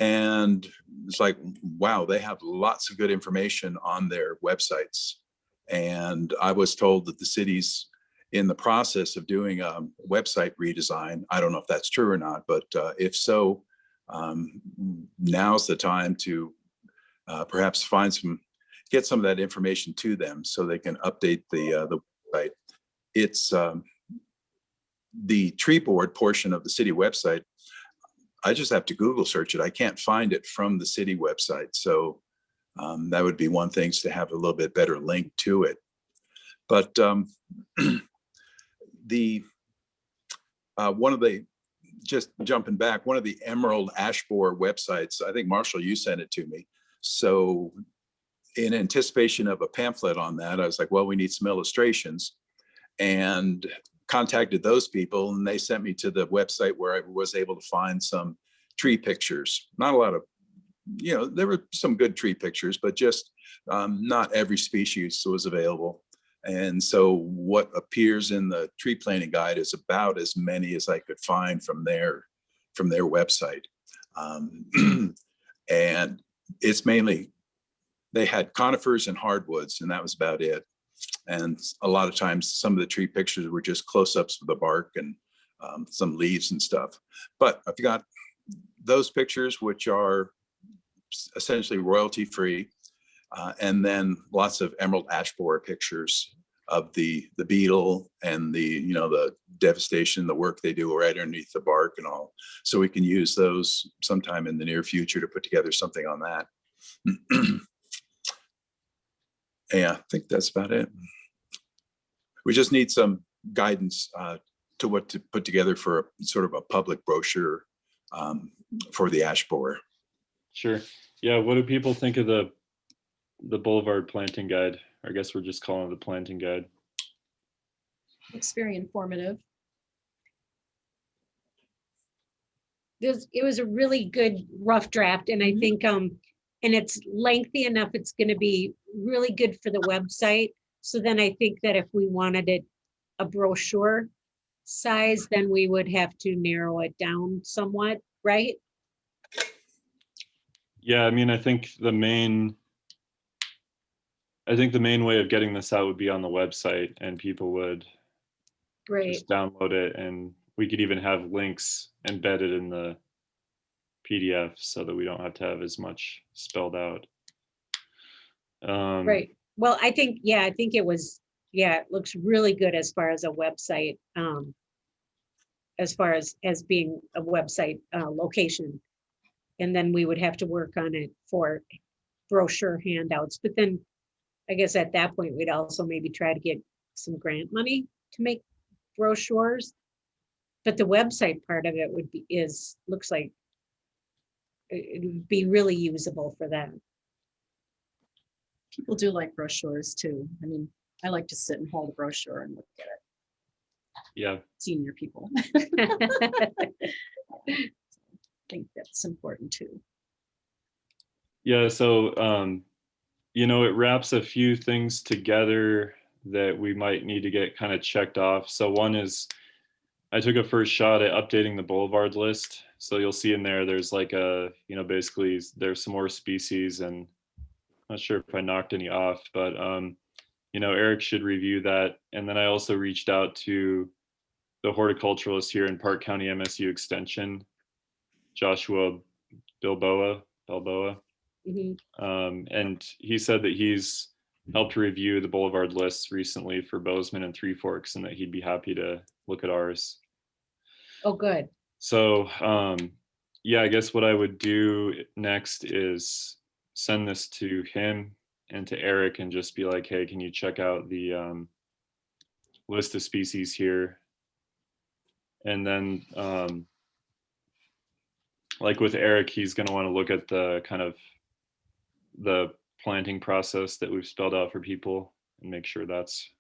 And it's like, wow, they have lots of good information on their websites. And I was told that the city's in the process of doing a website redesign. I don't know if that's true or not, but if so, now's the time to perhaps get some of that information to them so they can update the website. It's the tree board portion of the city website. I just have to Google search it. I can't find it from the city website. So that would be one thing, to have a little bit better link to it. But just jumping back, one of the emerald ash borer websites, I think Marshall, you sent it to me. So in anticipation of a pamphlet on that, I was like, well, we need some illustrations, and contacted those people, and they sent me to the website where I was able to find some tree pictures. Not a lot of, there were some good tree pictures, but just not every species was available. And so what appears in the tree planting guide is about as many as I could find from their website. And it's mainly, they had conifers and hardwoods, and that was about it. And a lot of times some of the tree pictures were just close-ups of the bark and some leaves and stuff. But I've got those pictures, which are essentially royalty-free. And then lots of emerald ash borer pictures of the beetle and the devastation, the work they do right underneath the bark and all. So we can use those sometime in the near future to put together something on that. Yeah, I think that's about it. We just need some guidance to what to put together for a sort of a public brochure for the ash borer. Sure. Yeah. What do people think of the Boulevard planting guide? I guess we're just calling it the planting guide. Looks very informative. It was a really good rough draft, and I think and it's lengthy enough, it's going to be really good for the website. So then I think that if we wanted it a brochure size, then we would have to narrow it down somewhat, right? Yeah, I mean, I think the main way of getting this out would be on the website, and people would just download it, and we could even have links embedded in the PDF so that we don't have to have as much spelled out. Right. Well, I think it was, it looks really good as far as a website, as far as being a website location. And then we would have to work on it for brochure handouts. But then I guess at that point, we'd also maybe try to get some grant money to make brochures. But the website part of it looks like it would be really usable for them. People do like brochures too. I mean, I like to sit and hold a brochure and look at it. Yeah. Senior people. I think that's important too. Yeah. So, it wraps a few things together that we might need to get kind of checked off. So one is, I took a first shot at updating the Boulevard list. So you'll see in there's like basically there's some more species, and I'm not sure if I knocked any off, but Eric should review that. And then I also reached out to the horticulturalist here in Park County MSU Extension, Joshua Balboa. And he said that he's helped review the Boulevard lists recently for Bozeman and Three Forks, and that he'd be happy to look at ours. Oh, good. So, I guess what I would do next is send this to him and to Eric and just be like, hey, can you check out the list of species here? And then, like with Eric, he's going to want to look at the kind of the planting process that we've spelled out for people and make sure that's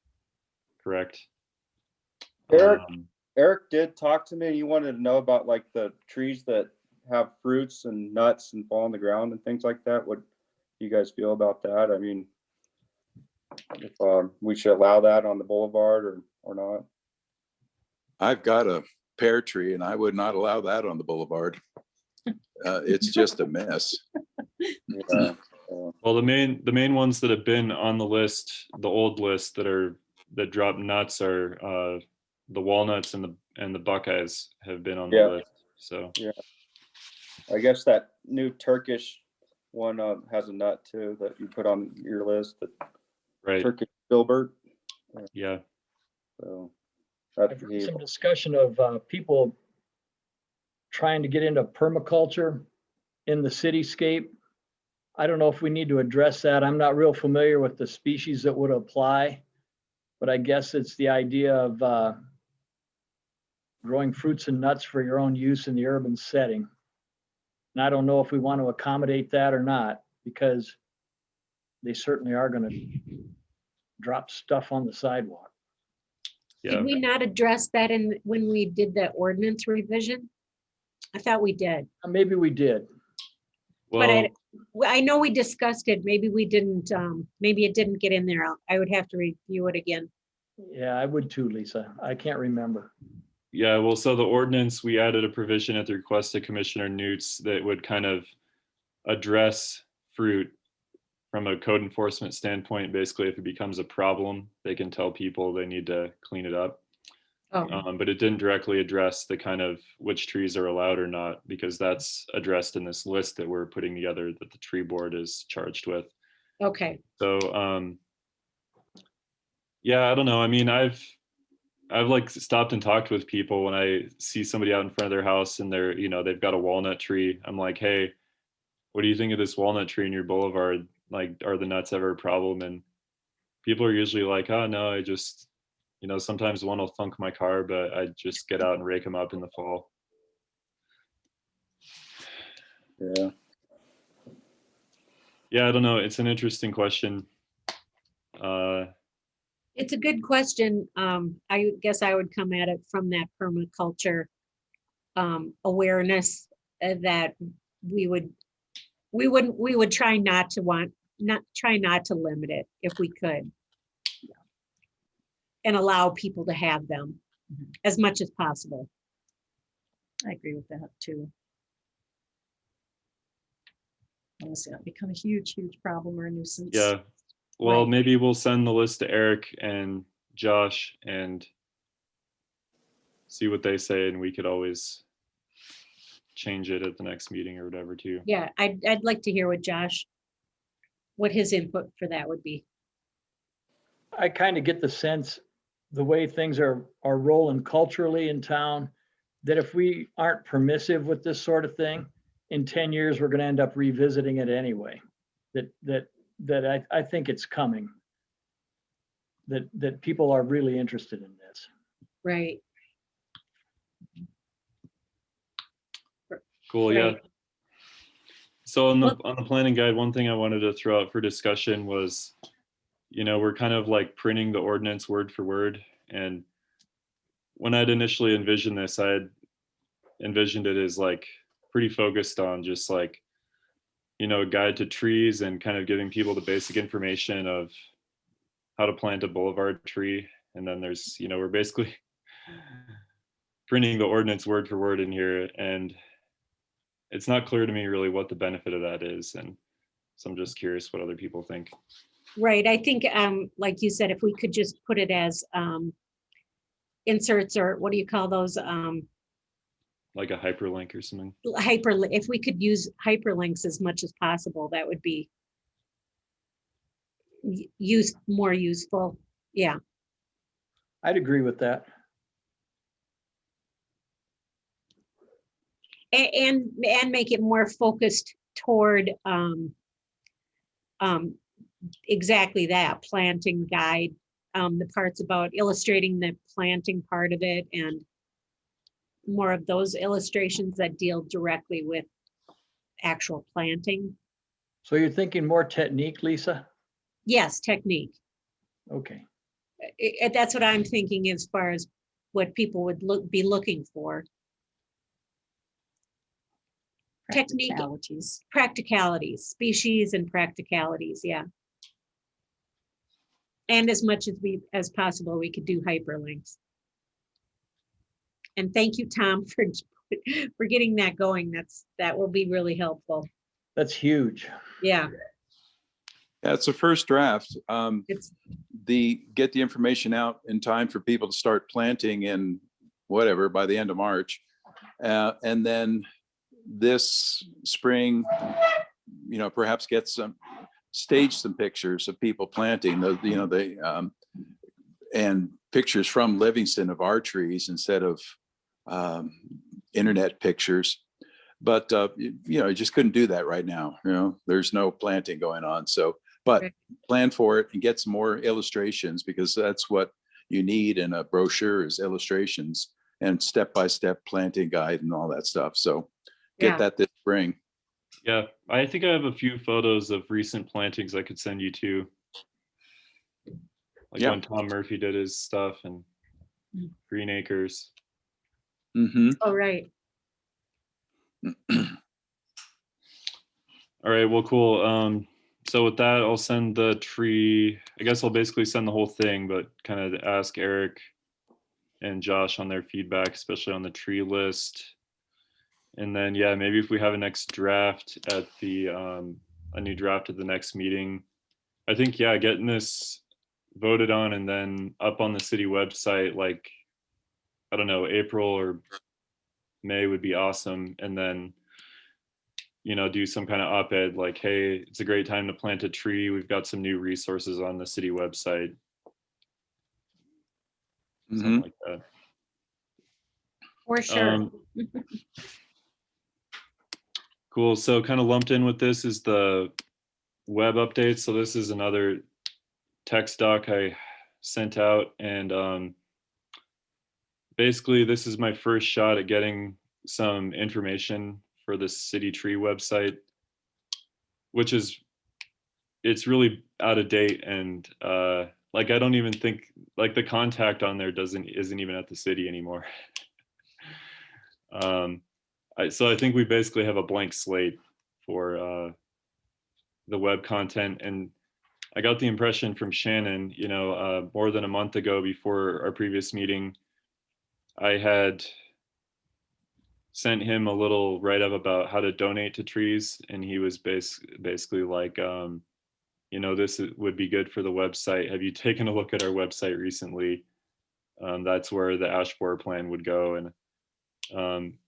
correct. Eric, Eric did talk to me. He wanted to know about like the trees that have fruits and nuts and fall on the ground and things like that. What do you guys feel about that? I mean, if we should allow that on the boulevard or not? I've got a pear tree and I would not allow that on the boulevard. It's just a mess. Yeah. Well, the main ones that have been on the list, the old list that drop nuts are the walnuts and the buckeyes have been on the Yeah. list. So Yeah. I guess that new Turkish one has a nut too that you put on your list. The right, Turkish filbert. yeah, So I've that's heard some discussion of people trying to get into permaculture in the cityscape. I don't know if we need to address that. I'm not real familiar with the species that would apply, but I guess it's the idea of growing fruits and nuts for your own use in the urban setting. And I don't know if we want to accommodate that or not, because they certainly are going to drop stuff on the sidewalk. yeah. Did we not address that when we did the ordinance revision? I thought we did, Maybe we did. but Well, I know we discussed it. Maybe we didn't, maybe it didn't get in there. I would have to review it again. Yeah, I would too, Lisa. I can't remember. yeah, well, so the ordinance, we added a provision at the request of Commissioner Newts that would kind of address fruit from a code enforcement standpoint. Basically, if it becomes a problem, they can tell people they need to clean it up. Oh, But it didn't directly address the kind of which trees are allowed or not, because that's addressed in this list that we're putting together that the tree board is charged with. okay. So, yeah, I don't know. I mean, I've like stopped and talked with people when I see somebody out in front of their house and they've got a walnut tree. I'm like, hey, what do you think of this walnut tree in your boulevard? Like, are the nuts ever a problem? And people are usually like, oh no, I just, sometimes one will thunk my car, but I just get out and rake them up in the fall. yeah. Yeah, I don't know. It's an interesting question. It's a good question. I guess I would come at it from that permaculture awareness that we would try not to limit it if we could. And allow people to have them as much as possible. I agree with that too. Unless it'll become a huge, huge problem or a nuisance. Yeah. Well, Right. maybe we'll send the list to Eric and Josh and see what they say, and we could always change it at the next meeting or whatever too. Yeah, I'd like to hear what his input for that would be. I kind of get the sense, the way things are rolling culturally in town, that if we aren't permissive with this sort of thing, in 10 years, we're going to end up revisiting it anyway. That I think it's coming. That people are really interested in this. Right. Cool. Yeah. Right. So on the planning guide, one thing I wanted to throw out for discussion was, we're kind of like printing the ordinance word for word. And when I'd initially envisioned this, I had envisioned it as like pretty focused on just like, a guide to trees and kind of giving people the basic information of how to plant a boulevard tree. And then there's, we're basically printing the ordinance word for word in here. And it's not clear to me really what the benefit of that is. And so I'm just curious what other people think. Right. I think, like you said, if we could just put it as inserts, or what do you call those? Like a hyperlink or something. If we could use hyperlinks as much as possible, that would be more useful. Yeah. I'd agree with that. And make it more focused toward exactly that, planting guide, the parts about illustrating the planting part of it, and more of those illustrations that deal directly with actual planting. So you're thinking more technique, Lisa? Yes, technique. Okay. That's what I'm thinking as far as what people would be looking for. Technique, Practicalities. practicalities, species and practicalities, yeah. And as much as possible, we could do hyperlinks. And thank you, Tom, for getting that going. That will be really helpful. That's huge. Yeah, That's a first draft. it's, Get the information out in time for people to start planting in whatever, by the end of March. And then this spring, perhaps stage some pictures of people planting and pictures from Livingston of our trees instead of internet pictures. But you just couldn't do that right now. There's no planting going on. So, but Right. plan for it and get some more illustrations, because that's what you need in a brochure, is illustrations and step-by-step planting guide and all that stuff. So get yeah, that this spring. Yeah, I think I have a few photos of recent plantings I could send you too. Like Yeah. when Tom Murphy did his stuff and Green Acres. Mm-hmm. oh, right. All right, well, cool. So with that, I'll send the tree. I guess I'll basically send the whole thing, but kind of ask Eric and Josh on their feedback, especially on the tree list. And then, yeah, maybe if we have a next draft at a new draft at the next meeting, I think, yeah, getting this voted on and then up on the city website, like, I don't know, April or May would be awesome. And then, do some kind of op-ed like, hey, it's a great time to plant a tree. We've got some new resources on the city website. Something like that. For sure. Cool. So kind of lumped in with this is the web updates. So this is another text doc I sent out, and basically this is my first shot at getting some information for the city tree website, which it's really out of date, and like I don't even think like the contact on there isn't even at the city anymore. So I think we basically have a blank slate for the web content, and I got the impression from Shannon, more than a month ago before our previous meeting, I had sent him a little write-up about how to donate to trees, and he was basically like, this would be good for the website. Have you taken a look at our website recently? That's where the ash borer plan would go. And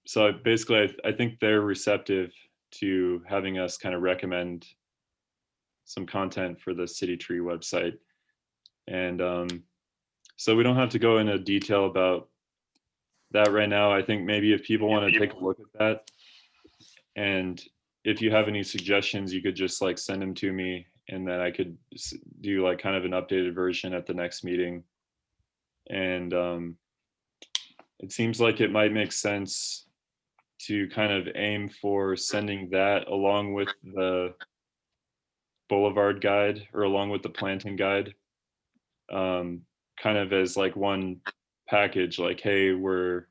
so basically, I think they're receptive to having us kind of recommend some content for the city tree website. And so we don't have to go into detail about that right now. I think maybe if people want to take a look at that, and if you have any suggestions, you could just like send them to me, and then I could do like kind of an updated version at the next meeting. And it seems like it might make sense to kind of aim for sending that along with the Boulevard guide, or along with the planting guide, kind of as like one package, like, hey, the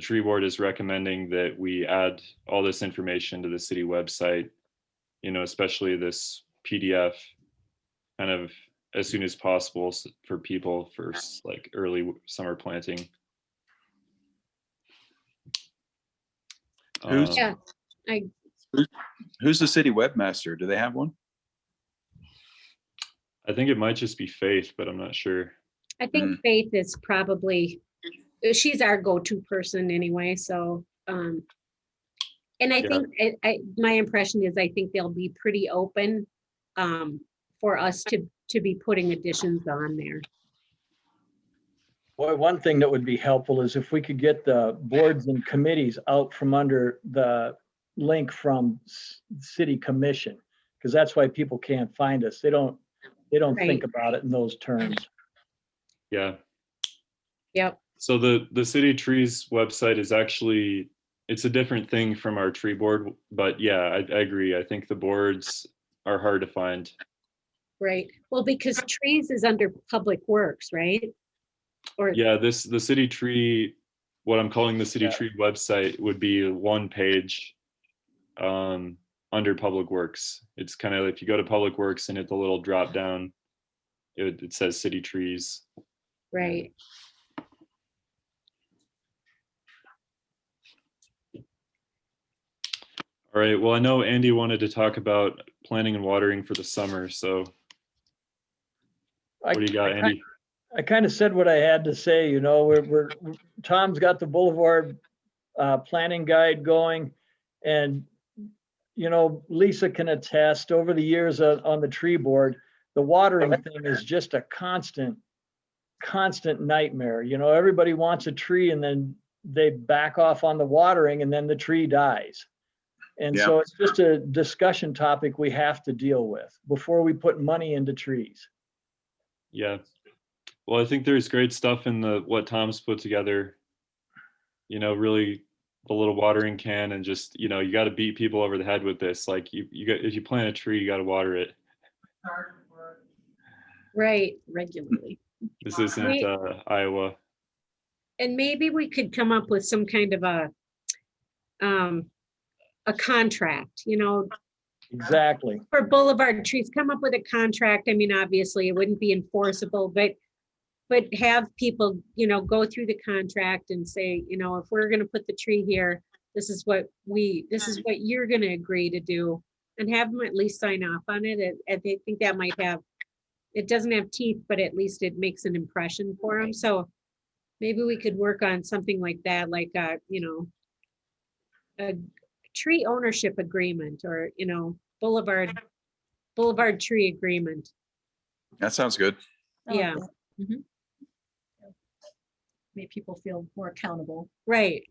tree board is recommending that we add all this information to the city website, especially this PDF, kind of as soon as possible for people for like early summer planting. Yeah, Who's the city webmaster? Do they have one? I think it might just be Faith, but I'm not sure. I think Faith is probably, she's our go-to person anyway, so, and I Yeah. think, my impression is I think they'll be pretty open for us to be putting additions on there. Boy, one thing that would be helpful is if we could get the boards and committees out from under the link from city commission, because that's why people can't find us. They don't think Right. about it in those terms. Yeah. Yep. So the city trees website is actually, it's a different thing from our tree board, but yeah, I agree. I think the boards are hard to find. Right. Well, because trees is under public works, right? Or, Yeah, the city tree, what I'm calling the city Yeah. tree website would be one page under Public Works. It's kind of, if you go to Public Works and hit the little drop down, it says city trees. right. All right, well, I know Andy wanted to talk about planting and watering for the summer, so what do you got, Andy? I kind of said what I had to say, you know, Tom's got the Boulevard planning guide going, and, you know, Lisa can attest, over the years on the tree board, the watering thing is just a constant nightmare. You know, everybody wants a tree and then they back off on the watering and then the tree dies. And Yeah. so it's just a discussion topic we have to deal with before we put money into trees. Yeah. Well, I think there's great stuff in what Tom's put together. You know, really the little watering can, and just, you know, you got to beat people over the head with this. Like you got, if you plant a tree, you got to water it. Right. Regularly. This isn't Wait. Iowa. And maybe we could come up with some kind of a contract, you know, Exactly. for Boulevard trees, come up with a contract. I mean, obviously it wouldn't be enforceable, but have people, you know, go through the contract and say, you know, if we're gonna put the tree here, this is what you're gonna agree to do, and have them at least sign off on it. And I think that might have, it doesn't have teeth, but at least it makes an impression for them. So maybe we could work on something like that, like, you know, a tree ownership agreement, or, you know, Boulevard tree agreement. That sounds good. I like Yeah. that. Mhm. Make people feel more accountable. Right.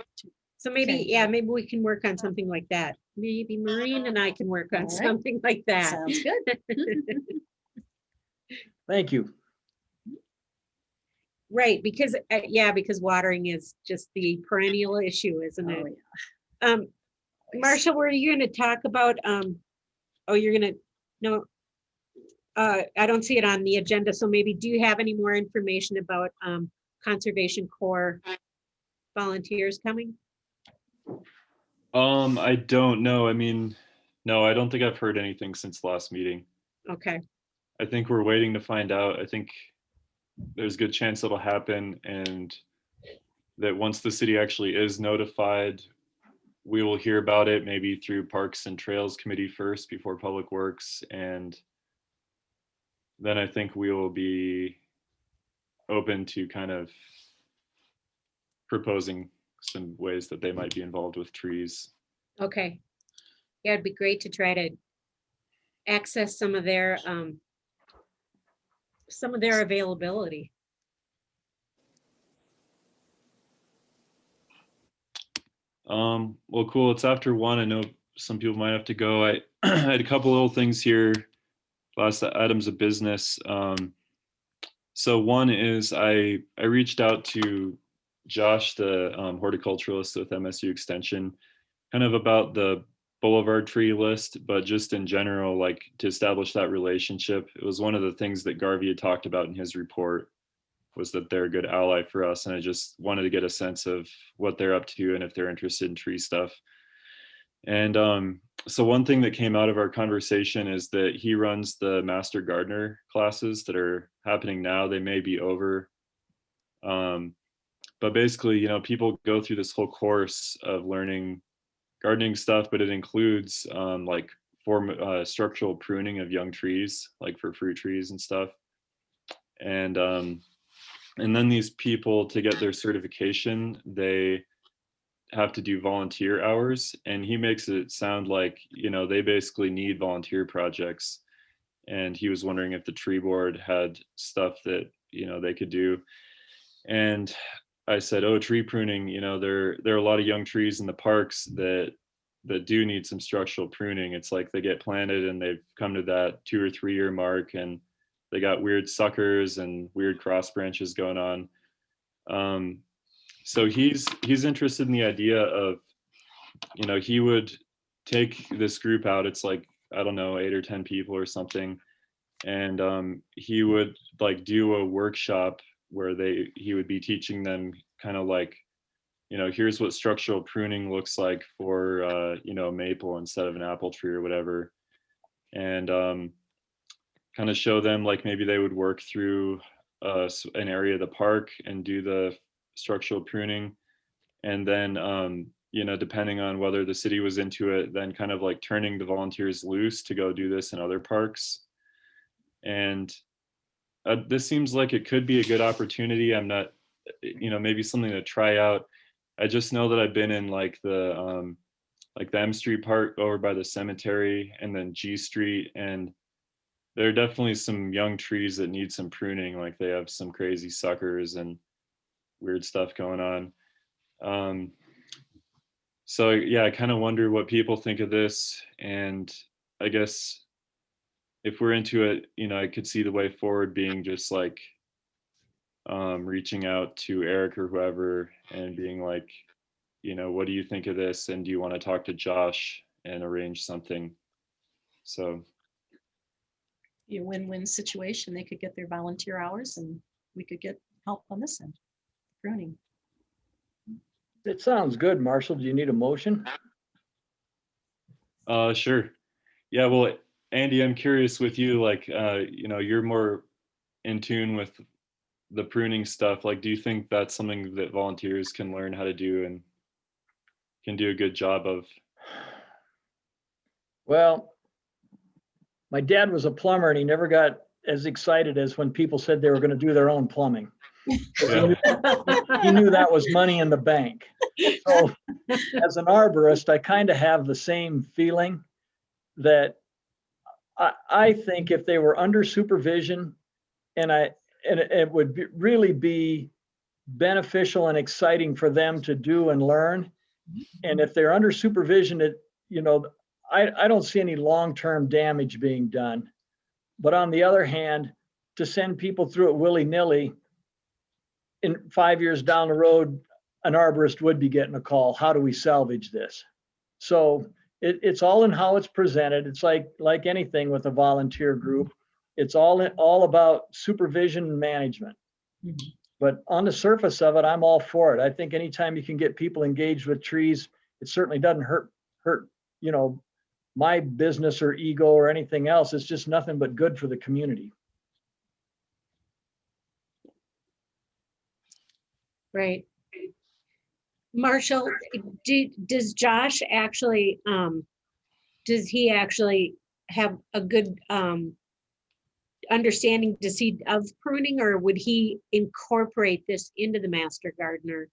So maybe, Okay. yeah, maybe we can work on something like that. Maybe Maureen and I can work on All right. something like that. Sounds good. Thank you. Right, because, yeah, because watering is just the perennial issue, isn't Oh, it? yeah. Marcia, were you gonna talk about, oh, you're gonna, no, I don't see it on the agenda, so maybe, do you have any more information about, Conservation Corps volunteers coming? I don't know. I mean, no, I don't think I've heard anything since the last meeting. Okay, I think we're waiting to find out. I think there's a good chance it'll happen, and that once the city actually is notified, we will hear about it, maybe through Parks and Trails Committee first before Public Works, and then I think we will be open to kind of proposing some ways that they might be involved with trees. okay. Yeah, it'd be great to try to access some of their availability. Well, cool. It's after 1. I know some people might have to go. I had a couple little things here, last items of business. So one is I reached out to Josh, the horticulturalist with MSU Extension, kind of about the Boulevard tree list, but just in general, like to establish that relationship. It was one of the things that Garvey had talked about in his report, was that they're a good ally for us. And I just wanted to get a sense of what they're up to and if they're interested in tree stuff. And so one thing that came out of our conversation is that he runs the Master Gardener classes that are happening now. They may be over. But basically, you know, people go through this whole course of learning gardening stuff, but it includes like structural pruning of young trees, like for fruit trees and stuff. And then these people, to get their certification, they have to do volunteer hours. And he makes it sound like, you know, they basically need volunteer projects. And he was wondering if the tree board had stuff that, you know, they could do. And I said, oh, tree pruning, you know, there are a lot of young trees in the parks that do need some structural pruning. It's like they get planted and they've come to that 2 or 3 year mark, and they got weird suckers and weird cross branches going on. So he's interested in the idea of, you know, he would take this group out. It's like, I don't know, 8 or 10 people or something. And he would like do a workshop where he would be teaching them kind of like, here's what structural pruning looks like for, maple instead of an apple tree or whatever. And kind of show them like maybe they would work through an area of the park and do the structural pruning. And then, depending on whether the city was into it, then kind of like turning the volunteers loose to go do this in other parks. And this seems like it could be a good opportunity. I'm not, maybe something to try out. I just know that I've been in like the M Street Park over by the cemetery and then G Street, and there are definitely some young trees that need some pruning. Like they have some crazy suckers and weird stuff going on. So yeah, I kind of wonder what people think of this. And I guess if we're into it, I could see the way forward being just like reaching out to Eric or whoever and being like, what do you think of this? And do you want to talk to Josh and arrange something? So Be a win-win situation. They could get their volunteer hours and we could get help on this end, pruning. It sounds good, Marshall. Do you need a motion? Sure. Yeah, well, Andy, I'm curious with you, like, you're more in tune with the pruning stuff. Like, do you think that's something that volunteers can learn how to do and can do a good job of? Well, my dad was a plumber and he never got as excited as when people said they were going to do their own plumbing. Yeah. He knew that was money in the bank. So as an arborist, I kind of have the same feeling that I think if they were under supervision and it would really be beneficial and exciting for them to do and learn. And if they're under supervision, I don't see any long-term damage being done. But on the other hand, to send people through it willy-nilly, in 5 years down the road, an arborist would be getting a call. How do we salvage this? So it's all in how it's presented. It's like anything with a volunteer group. It's all about supervision and management. Mhm. But on the surface of it, I'm all for it. I think anytime you can get people engaged with trees, it certainly doesn't hurt, my business or ego or anything else. It's just nothing but good for the community. Right. Marshall, does Josh actually, does he actually have a good understanding of pruning, or would he incorporate this into the master gardener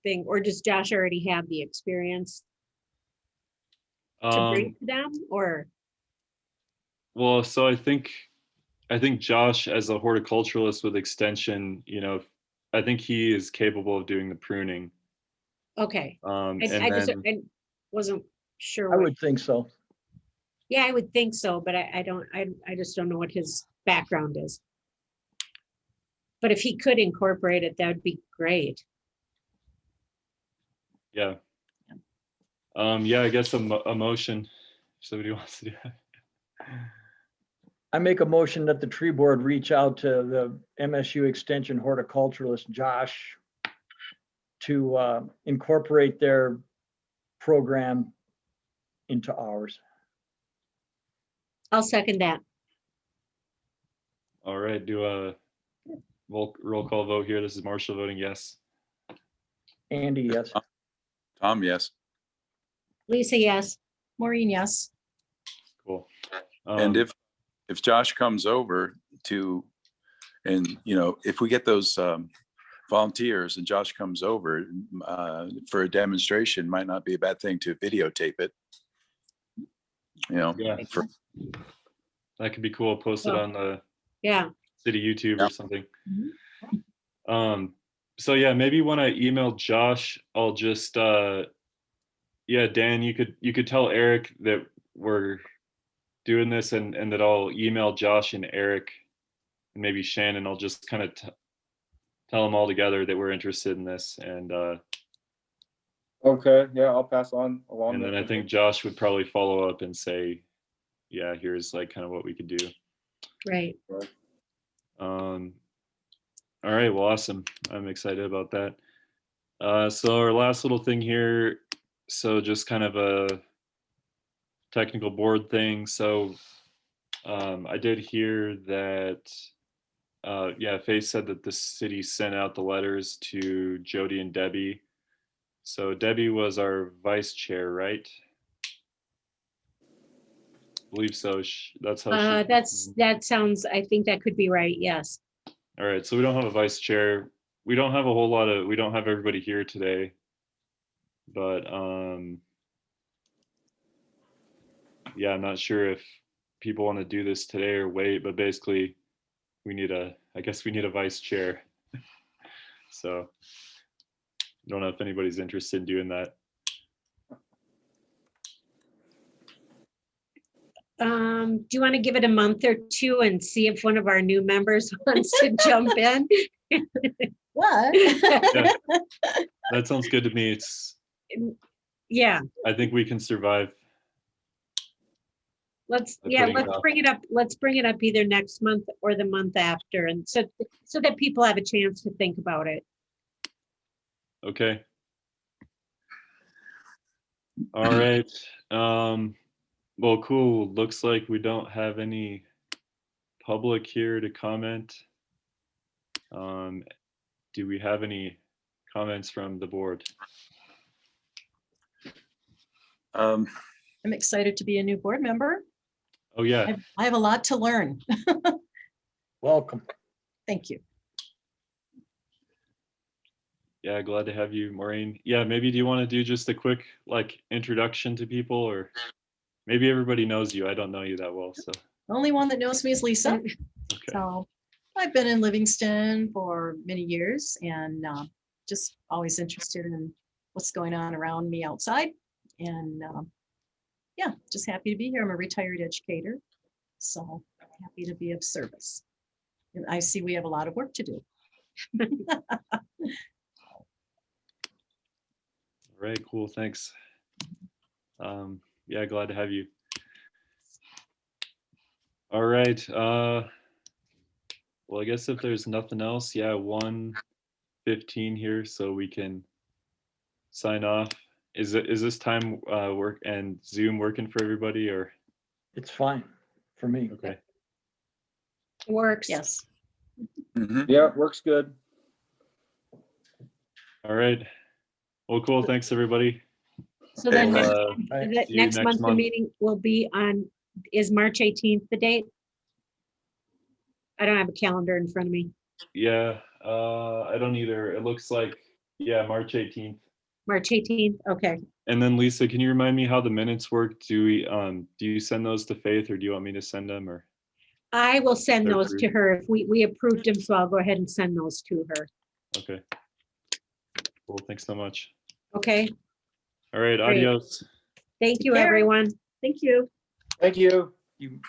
thing, or does Josh already have the experience to bring to them, or? Well, so I think Josh, as a horticulturalist with extension, I think he is capable of doing the pruning. Okay, And I wasn't sure. I what- would think so. Yeah, I would think so, but I just don't know what his background is. But if he could incorporate it, that would be great. yeah. Yeah, I guess a motion, if somebody wants to do that. I make a motion that the tree board reach out to the MSU Extension horticulturalist, Josh, to incorporate their program into ours. I'll second that. All right, do a roll call vote here. This is Marshall voting yes. Andy, yes. Tom, yes. Lisa, yes. Maureen, yes. Cool. And if Josh comes over and if we get those volunteers and Josh comes over for a demonstration, might not be a bad thing to videotape it. Yeah, for, that could be cool. Post it Oh. on the Yeah. city YouTube Yeah. or something. Mhm. So yeah, maybe when I email Josh, I'll just Dan, you could tell Eric that we're doing this and that I'll email Josh and Eric and maybe Shannon. I'll just kind of tell them all together that we're interested in this, and Okay, yeah, I'll pass on along. then that I think Josh would probably follow up and say, yeah, here's like kind of what we could do. Right. All right, well, awesome. I'm excited about that. So our last little thing here, so just kind of a technical board thing. So I did hear that, yeah, Faye said that the city sent out the letters to Jody and Debbie. So Debbie was our vice chair, right? I believe so. That's how she. That sounds, I think that could be right, yes. All right, so we don't have a vice chair. We don't have a whole lot of, we don't have everybody here today. But yeah, I'm not sure if people want to do this today or wait, but basically we need I guess we need a vice chair. So I don't know if anybody's interested in doing that. Do you want to give it a month or two and see if one of our new members wants to jump in? What? Yeah, that sounds good to me. Yeah, I think we can survive. let's By putting it off. bring it up. Let's bring it up either next month or the month after, and so that people have a chance to think about it. Okay. All right. Well, cool. Looks like we don't have any public here to comment. Do we have any comments from the board? I'm excited to be a new board member. Oh, yeah. I have a lot to learn. Welcome. Thank you. Yeah, glad to have you, Maureen. Yeah, maybe do you want to do just a quick like introduction to people, or maybe everybody knows you. I don't know you that well, so. The only one that knows me is Lisa. Okay. So I've been in Livingston for many years and just always interested in what's going on around me outside. And yeah, just happy to be here. I'm a retired educator, so happy to be of service. And I see we have a lot of work to do. All right, cool, thanks. Yeah, glad to have you. All right, well, I guess if there's nothing else, yeah, 1:15 here, so we can sign off. Is this time work and Zoom working for everybody, or? It's fine for me. Okay, Works. Yes. Yeah, works good. all right. Well, cool, thanks, everybody. So then We'll, the see you next next month, the month. meeting will be on, is March 18th the date? I don't have a calendar in front of me. Yeah, I don't either. It looks like, yeah, March 18th. March 18th, okay. And then Lisa, can you remind me how the minutes work? Do you send those to Faith, or do you want me to send them, or? I will send They're those to approved. her. If we approved them, so I'll go ahead and send those to her. Okay. Cool, thanks so much. Okay, All right, Great. adios. thank Take you, care. everyone. Thank you. Thank you. You